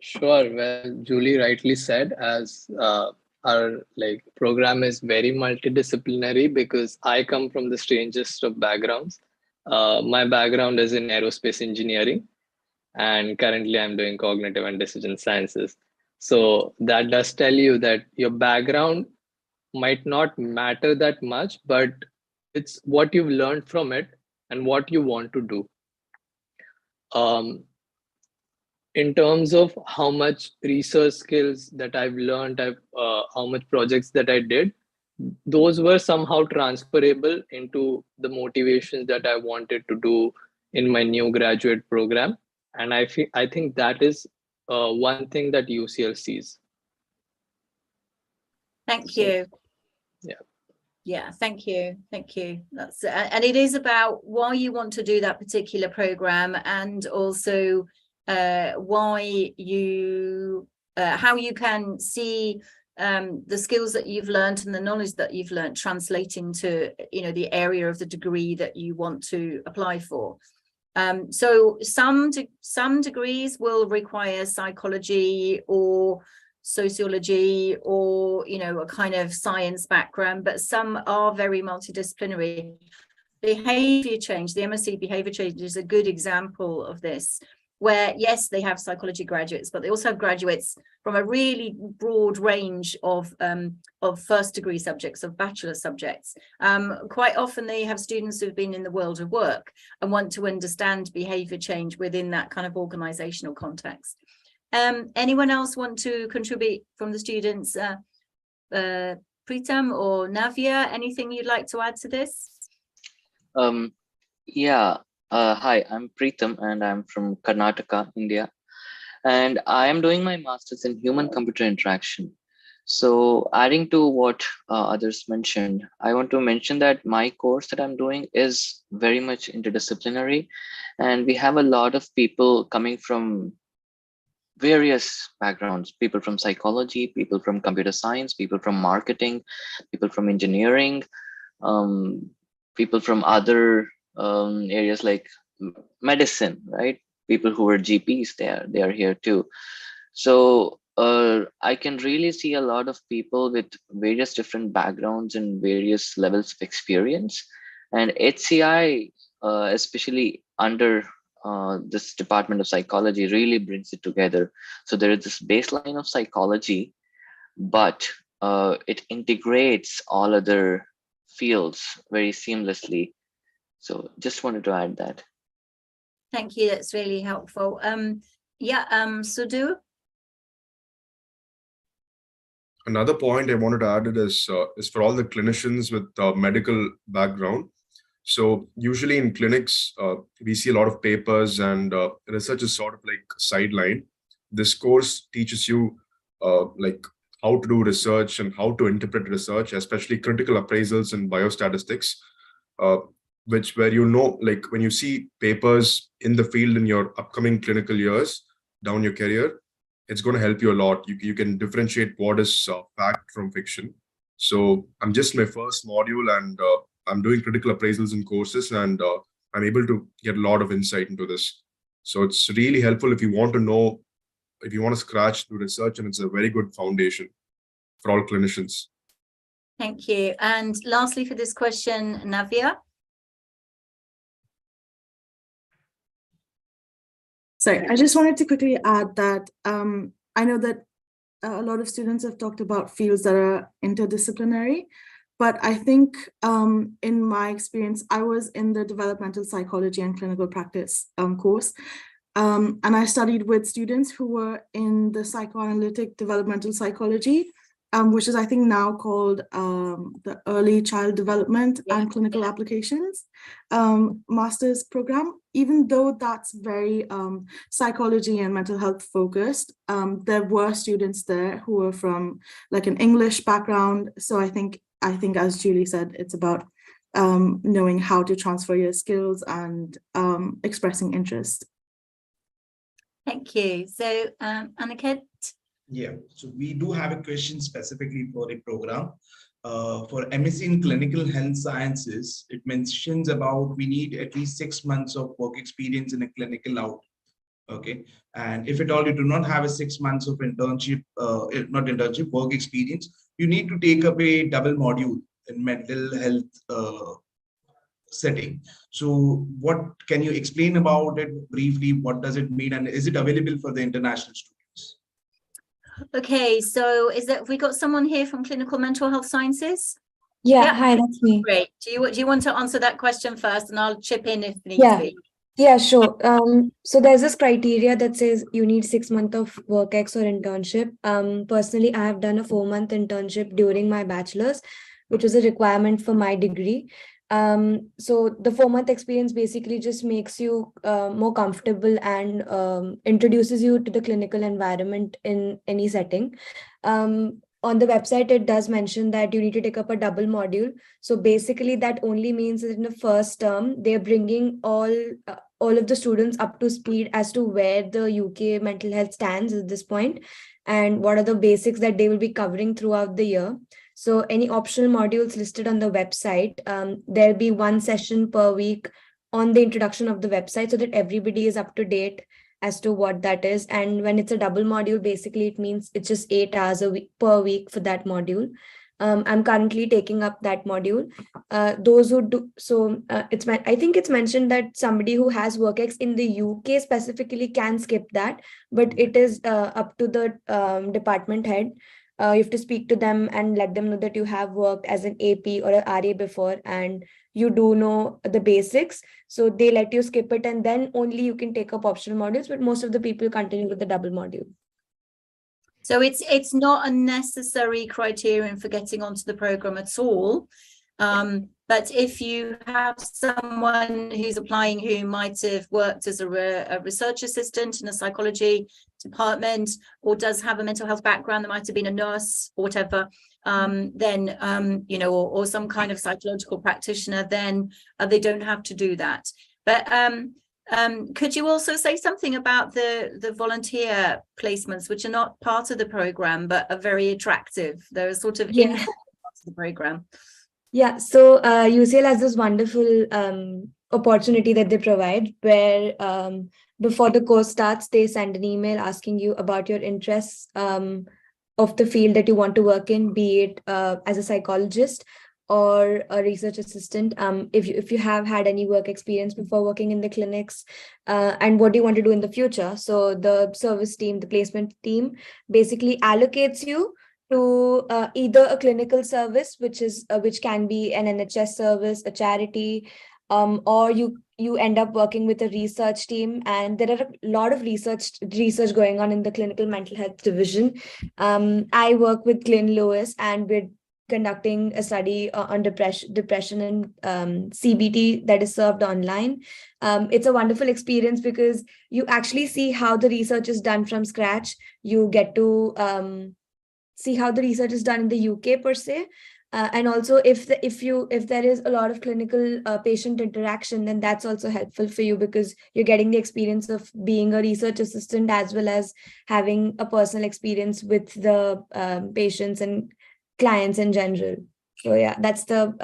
Sure. Well, Julie rightly said, as our program is very multidisciplinary because I come from the strangest of backgrounds. My background is in aerospace engineering, and currently I'm doing cognitive and decision sciences. So that does tell you that your background might not matter that much, but it's what you've learned from it and what you want to do. In terms of how much research skills that I've learned, how much projects that I did, those were somehow transferable into the motivations that I wanted to do in my new graduate program. And I think that is one thing that UCL sees. Thank you. Yeah, thank you. That's and it is about why you want to do that particular program, and also why you how you can see the skills that you've learned and the knowledge that you've learned translating to the area of the degree that you want to apply for. So some degrees will require psychology or sociology or a kind of science background, but some are very multidisciplinary. Behavior change, the MSc behavior change is a good example of this, where yes, they have psychology graduates, but they also have graduates from a really broad range of first degree subjects, of bachelor subjects. Quite often they have students who've been in the world of work and want to understand behavior change within that kind of organizational context. Anyone else want to contribute from the students? Pritam or Navya, anything you'd like to add to this? Yeah. Hi, I'm Pritam and I'm from Karnataka, India. And I am doing my master's in human-computer interaction. So adding to what others mentioned, I want to mention that my course that I'm doing is very much interdisciplinary. And we have a lot of people coming from various backgrounds, people from psychology, people from computer science, people from marketing, people from engineering, people from other areas like medicine, right? People who are GPs, they are here too. So I can really see a lot of people with various different backgrounds and various levels of experience. And HCI, especially under this department of psychology, really brings it together. So there is this baseline of psychology, but it integrates all other fields very seamlessly. So just wanted to add that. Thank you, that's really helpful. Sudhu? Another point I wanted to add is for all the clinicians with medical background. So usually in clinics, we see a lot of papers and research is sort of like sideline. This course teaches you like how to do research and how to interpret research, especially critical appraisals and biostatistics, where like when you see papers in the field in your upcoming clinical years down your career, it's going to help you a lot. You can differentiate what is fact from fiction. So I'm just my first module, and I'm doing critical appraisals and courses, and I'm able to get a lot of insight into this. So it's really helpful if you want to know, if you want to scratch through research, and it's a very good foundation for all clinicians. Thank you. And lastly for this question, Navya. Sorry, I just wanted to quickly add that I know that a lot of students have talked about fields that are interdisciplinary, but I think in my experience, I was in the developmental psychology and clinical practice course. And I studied with students who were in the psychoanalytic developmental psychology, which is, I think, now called the Early Child Development and Clinical Applications master's program. Even though that's very psychology and mental health focused, there were students there who were from like an English background. So I think as Julie said, it's about knowing how to transfer your skills and expressing interest. Thank you. So Aniket. Yeah, so we do have a question specifically for the program. For MSc in Clinical Health Sciences, it mentions about we need at least 6 months of work experience in a clinical out. Okay, and if at all you do not have a 6 months of internship, work experience, you need to take up a double module in mental health setting. So what can you explain about it briefly? What does it mean, and is it available for the international students? Okay, so we got someone here from Clinical Mental Health Sciences? Yeah, hi, that's me. Great. Do you want to answer that question first, and I'll chip in if needs be. Yeah, sure. So there's this criteria that says you need 6 months of work ex or internship. Personally, I have done a 4-month internship during my bachelor's, which was a requirement for my degree. So the 4-month experience basically just makes you more comfortable and introduces you to the clinical environment in any setting. On the website, it does mention that you need to take up a double module. So basically that only means that in the first term, they're bringing all of the students up to speed as to where the UK mental health stands at this point and what are the basics that they will be covering throughout the year. So any optional modules listed on the website, there'll be 1 session per week on the introduction of the website so that everybody is up to date as to what that is. And when it's a double module, basically it means it's just 8 hours per week for that module. I'm currently taking up that module. Those who do so, I think it's mentioned that somebody who has WorkX in the UK specifically can skip that, but it is up to the department head. You have to speak to them and let them know that you have worked as an AP or an RA before and you do know the basics. So they let you skip it and then only you can take up optional modules, but most of the people continue with the double module. So it's not a necessary criterion for getting onto the program at all. But if you have someone who's applying who might have worked as a research assistant in a psychology department or does have a mental health background, that might have been a nurse or whatever, then, or some kind of psychological practitioner, then they don't have to do that. But could you also say something about the volunteer placements, which are not part of the program, but are very attractive? They're sort of in the program. Yeah, so UCL has this wonderful opportunity that they provide where before the course starts, they send an email asking you about your interests of the field that you want to work in, be it as a psychologist or a research assistant, if you have had any work experience before working in the clinics, and what do you want to do in the future. So the service team, the placement team basically allocates you to either a clinical service, which can be an NHS service, a charity, or you end up working with a research team. And there are a lot of research going on in the clinical mental health division. I work with Glyn Lewis, and we're conducting a study on depression and CBT that is served online. It's a wonderful experience because you actually see how the research is done from scratch. You get to see how the research is done in the UK per se. And also if there is a lot of clinical patient interaction, then that's also helpful for you, because you're getting the experience of being a research assistant as well as having a personal experience with the patients and clients in general. So yeah, that's the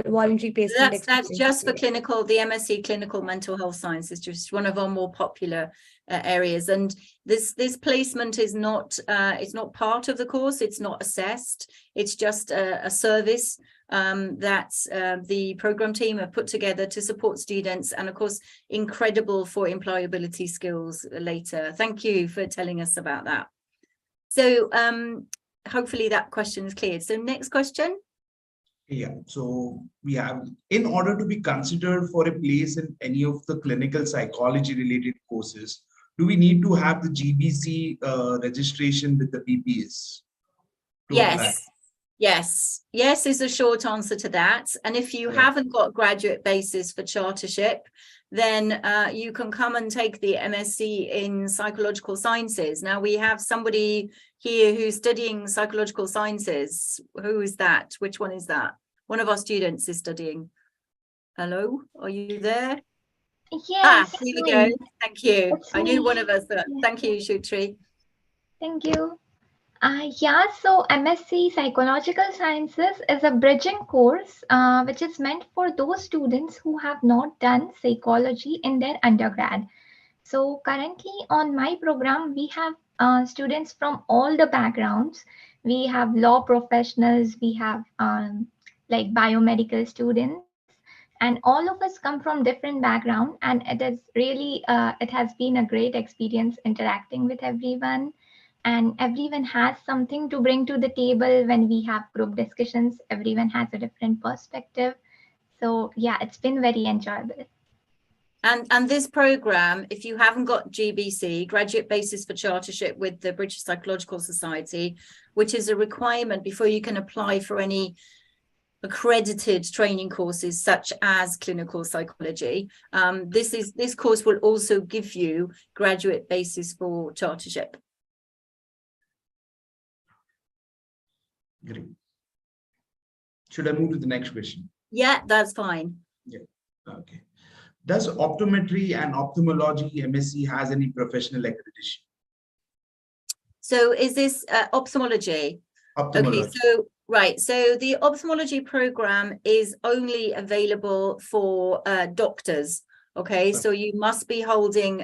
voluntary placement. That's just for clinical, the MSc Clinical Mental Health Science is just one of our more popular areas. And this placement is not, it's not part of the course, it's not assessed, it's just a service that the program team have put together to support students, and of course, incredible for employability skills later. Thank you for telling us about that. So hopefully that question is cleared. So next question. Yeah, so we have, in order to be considered for a place in any of the clinical psychology related courses, do we need to have the GBC registration with the PPS? Yes is a short answer to that. And if you haven't got graduate basis for chartership, then you can come and take the MSc in psychological sciences. Now we have somebody here who's studying psychological sciences. Who is that? Which one is that? One of our students is studying. Hello, are you there? Yes. Here we go. Thank you. I knew one of us. Thank you, Shutri. Thank you. Yeah, so MSc Psychological Sciences is a bridging course which is meant for those students who have not done psychology in their undergrad. So currently on my program, we have students from all the backgrounds. We have law professionals, we have like biomedical students, and all of us come from different backgrounds. And it is really, it has been a great experience interacting with everyone. And everyone has something to bring to the table when we have group discussions. Everyone has a different perspective. So yeah, it's been very enjoyable. And this program, if you haven't got GBC, Graduate Basis for Chartership with the British Psychological Society, which is a requirement before you can apply for any accredited training courses such as clinical psychology, this course will also give you Graduate Basis for Chartership. Great. Should I move to the next question? Yeah, that's fine. Yeah. Okay. Does optometry and ophthalmology MSc has any professional accreditation? So is this ophthalmology? Ophthalmology. Okay, so right. So the ophthalmology program is only available for doctors. Okay, so you must be holding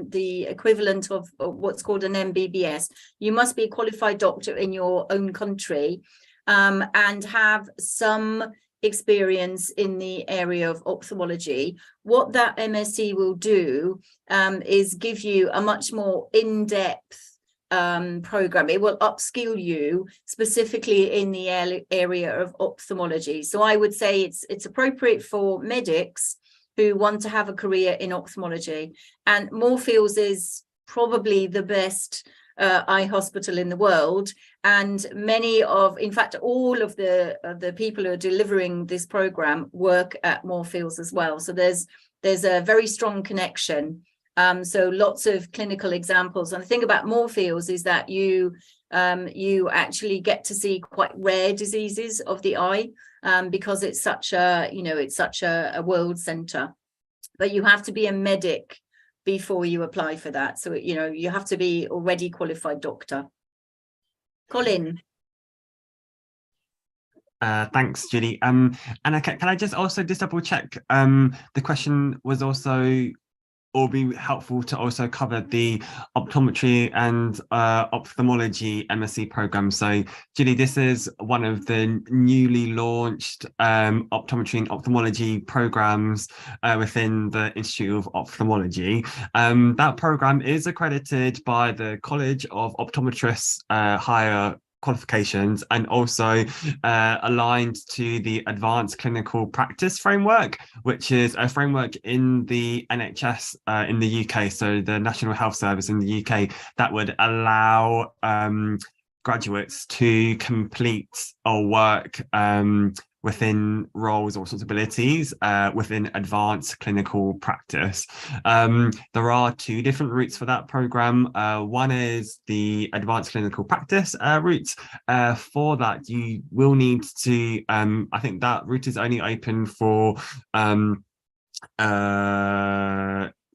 the equivalent of what's called an MBBS. You must be a qualified doctor in your own country and have some experience in the area of ophthalmology. What that MSc will do is give you a much more in-depth program. It will upskill you specifically in the area of ophthalmology. So I would say it's appropriate for medics who want to have a career in ophthalmology. And Moorfields is probably the best eye hospital in the world. And many of, in fact, all of the people who are delivering this program work at Moorfields as well. So there's a very strong connection. So lots of clinical examples. And the thing about Moorfields is that you actually get to see quite rare diseases of the eye because it's such a world center. But you have to be a medic before you apply for that. So, you have to be already qualified doctor. Colin. Thanks, Julie. And can I just also double check? The question was also, or be helpful to also cover the optometry and ophthalmology MSc program. So, Julie, this is one of the newly launched optometry and ophthalmology programs within the Institute of Ophthalmology. That program is accredited by the College of Optometrists Higher Qualifications and also aligned to the Advanced Clinical Practice Framework, which is a framework in the NHS in the UK, so the National Health Service in the UK, that would allow graduates to complete or work within roles or responsibilities within advanced clinical practice. There are two different routes for that program. One is the advanced clinical practice route. For that, you will need to, I think that route is only open for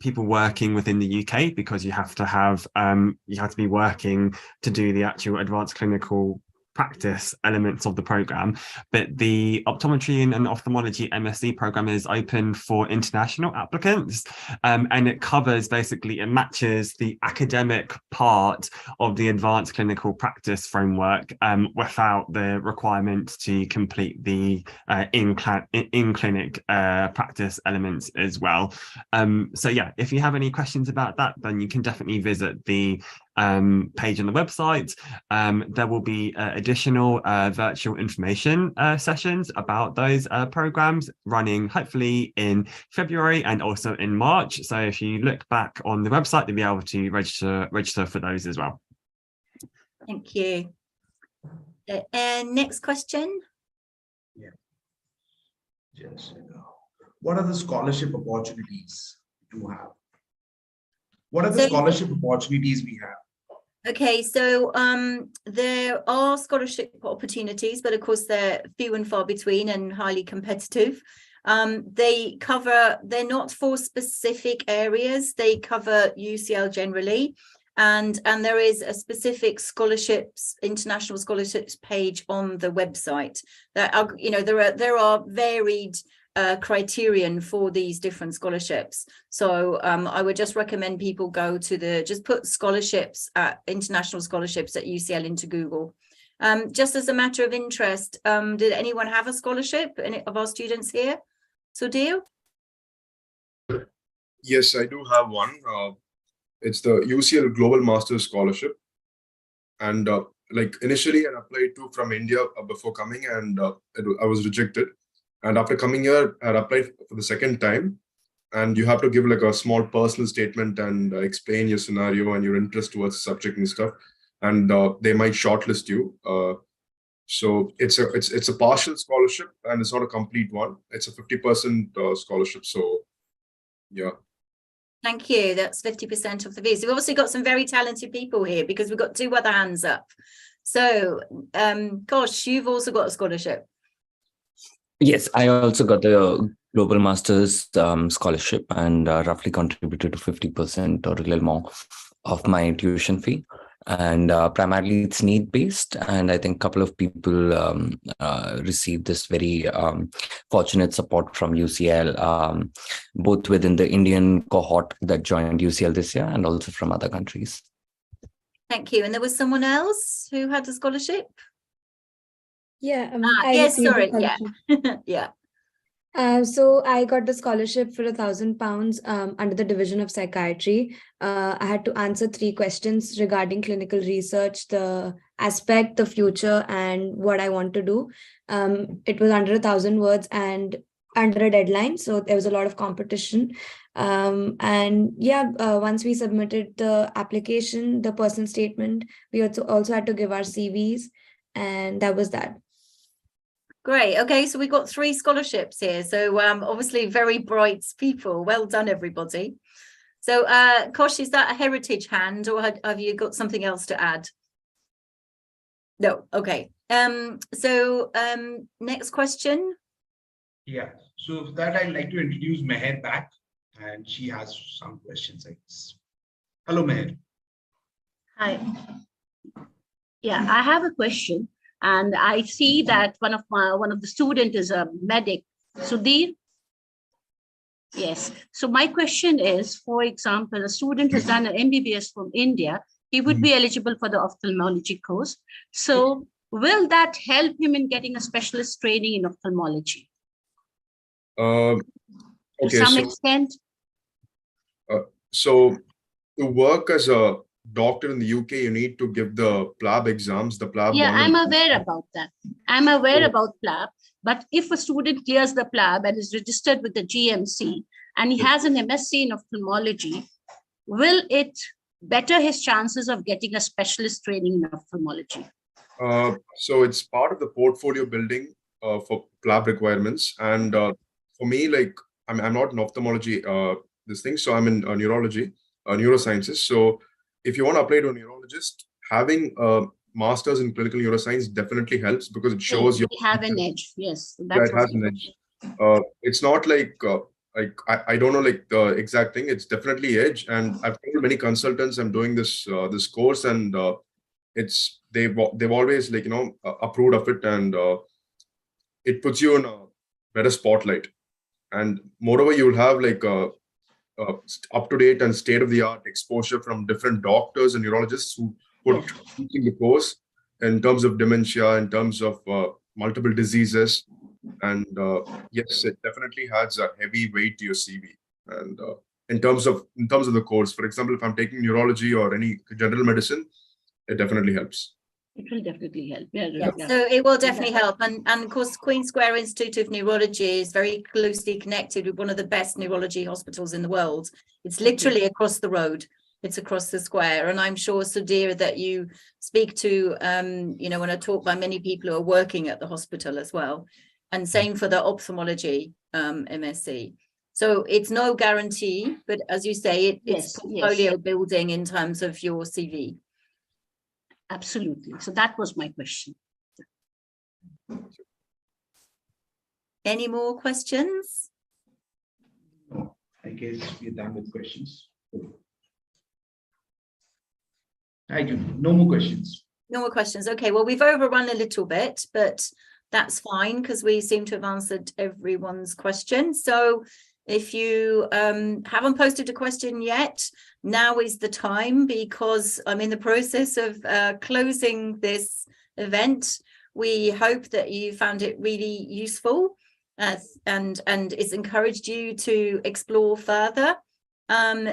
people working within the UK, because you have to be working to do the actual advanced clinical practice elements of the program. But the optometry and ophthalmology MSc program is open for international applicants, and it covers, basically it matches the academic part of the advanced clinical practice framework without the requirement to complete the in-clinic practice elements as well. So yeah, if you have any questions about that, then you can definitely visit the page on the website. There will be additional virtual information sessions about those programs running hopefully in February and also in March. So if you look back on the website, you'll be able to register for those as well. Thank you. And next question. Yeah. Yes. What are the scholarship opportunities you have? What are the scholarship opportunities we have? Okay, so there are scholarship opportunities, but of course they're few and far between and highly competitive. They're not for specific areas, they cover UCL generally, and there is a specific scholarships, international scholarships page on the website. That are, you know, there are varied criterion for these different scholarships. So I would just recommend people go to just put scholarships, international scholarships at UCL into Google. Just as a matter of interest, did anyone have a scholarship, any of our students here? So Sudhir? Yes, I do have one. It's the UCL Global Masters Scholarship. And like initially I applied to from India before coming, and I was rejected. And after coming here, I applied for the second time, and you have to give like a small personal statement and explain your scenario and your interest towards the subject and stuff. And they might shortlist you. So it's a partial scholarship, and it's not a complete one. It's a 50% scholarship. So yeah. Thank you. That's 50% of the fees. We've obviously got some very talented people here because we've got two other hands up. So, Kosh, you've also got a scholarship. Yes, I also got the Global Masters scholarship, and roughly contributed to 50% or a little more of my tuition fee. And primarily it's need-based, and I think a couple of people received this very fortunate support from UCL, both within the Indian cohort that joined UCL this year and also from other countries. Thank you. And there was someone else who had a scholarship? Yeah. Yes, sorry. Yeah. Yeah. So I got the scholarship for £1,000 under the Division of Psychiatry. I had to answer 3 questions regarding clinical research, the aspect, the future, and what I want to do. It was under 1,000 words and under a deadline, so there was a lot of competition. And yeah, once we submitted the application, the personal statement, we also had to give our CVs, and that was that. Great. Okay, so we got 3 scholarships here. So obviously very bright people. Well done, everybody. So Kosh, is that a heritage hand, or have you got something else to add? No. Okay. So next question. Yeah. So for that, I'd like to introduce Meher back, and she has some questions, I guess. Hello, Meher. Hi. Yeah, I have a question. And I see that one of the student is a medic. Sudhir? Yes. So my question is, for example, a student has done an MBBS from India. He would be eligible for the ophthalmology course. So will that help him in getting a specialist training in ophthalmology? Okay, to some extent? So to work as a doctor in the UK, you need to give the PLAB exams, the PLAB. Yeah, I'm aware about that. I'm aware about PLAB. But if a student clears the PLAB and is registered with the GMC and he has an MSc in ophthalmology, will it better his chances of getting a specialist training in ophthalmology? So it's part of the portfolio building for lab requirements. And for me, like I'm not in ophthalmology, this thing, so I'm in neurology, neurosciences. So if you want to apply to a neurologist, having a master's in clinical neuroscience definitely helps because it shows you have an edge. Yes, yeah, it has an edge. It's not like I don't know like the exact thing. It's definitely edge, and I've told many consultants I'm doing this this course, and it's they've always like approved of it, and it puts you in a better spotlight. And moreover, you'll have like up to date and state of the art exposure from different doctors and neurologists who put teaching the course in terms of dementia, in terms of multiple diseases. And yes, it definitely adds a heavy weight to your CV. And in terms of the course, for example, if I'm taking neurology or any general medicine, it definitely helps. It will definitely help. So it will definitely help. And of course, Queen Square Institute of Neurology is very closely connected with one of the best neurology hospitals in the world. It's literally across the road. It's across the square. And I'm sure, Sudhir, that you speak to, when I talk by many people who are working at the hospital as well. And same for the ophthalmology MSc. So it's no guarantee, but as you say, it's portfolio building in terms of your CV. Absolutely. So that was my question. Any more questions? I guess we're done with questions. Thank you. No more questions. No more questions. Okay, well, we've overrun a little bit, but that's fine because we seem to have answered everyone's question. So if you haven't posted a question yet, now is the time, because I'm in the process of closing this event. We hope that you found it really useful and it's encouraged you to explore further.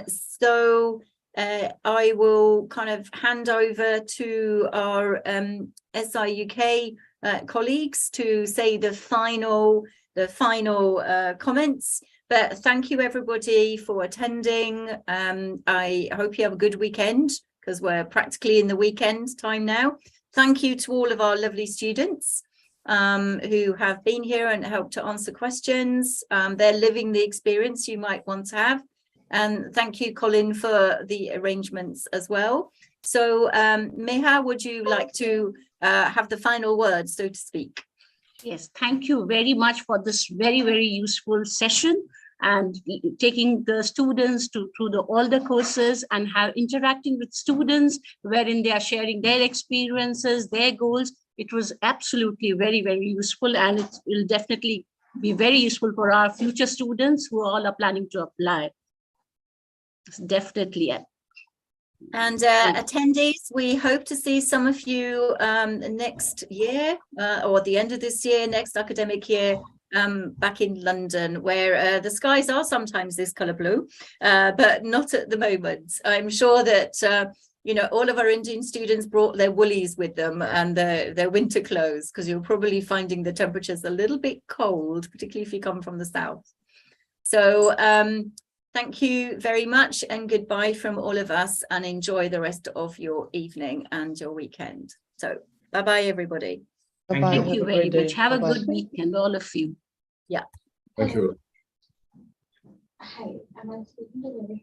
So I will kind of hand over to our SI UK colleagues to say the final comments. But thank you everybody for attending. I hope you have a good weekend because we're practically in the weekend time now. Thank you to all of our lovely students who have been here and helped to answer questions. They're living the experience you might want to have. And thank you, Colin, for the arrangements as well. So Meha, would you like to have the final word, so to speak? Yes, thank you very much for this very, very useful session and taking the students through all the courses and interacting with students wherein they are sharing their experiences, their goals. It was absolutely very, very useful, and it will definitely be very useful for our future students who all are planning to apply. Definitely. And attendees, we hope to see some of you next year or at the end of this year, next academic year, back in London, where the skies are sometimes this colour blue, but not at the moment. I'm sure that all of our Indian students brought their woolies with them and their winter clothes, because you're probably finding the temperatures a little bit cold, particularly if you come from the south. So thank you very much and goodbye from all of us, and enjoy the rest of your evening and your weekend. So bye-bye, everybody. Thank you very much. Have a good weekend, all of you. Yeah. Thank you. Hi, am I speaking to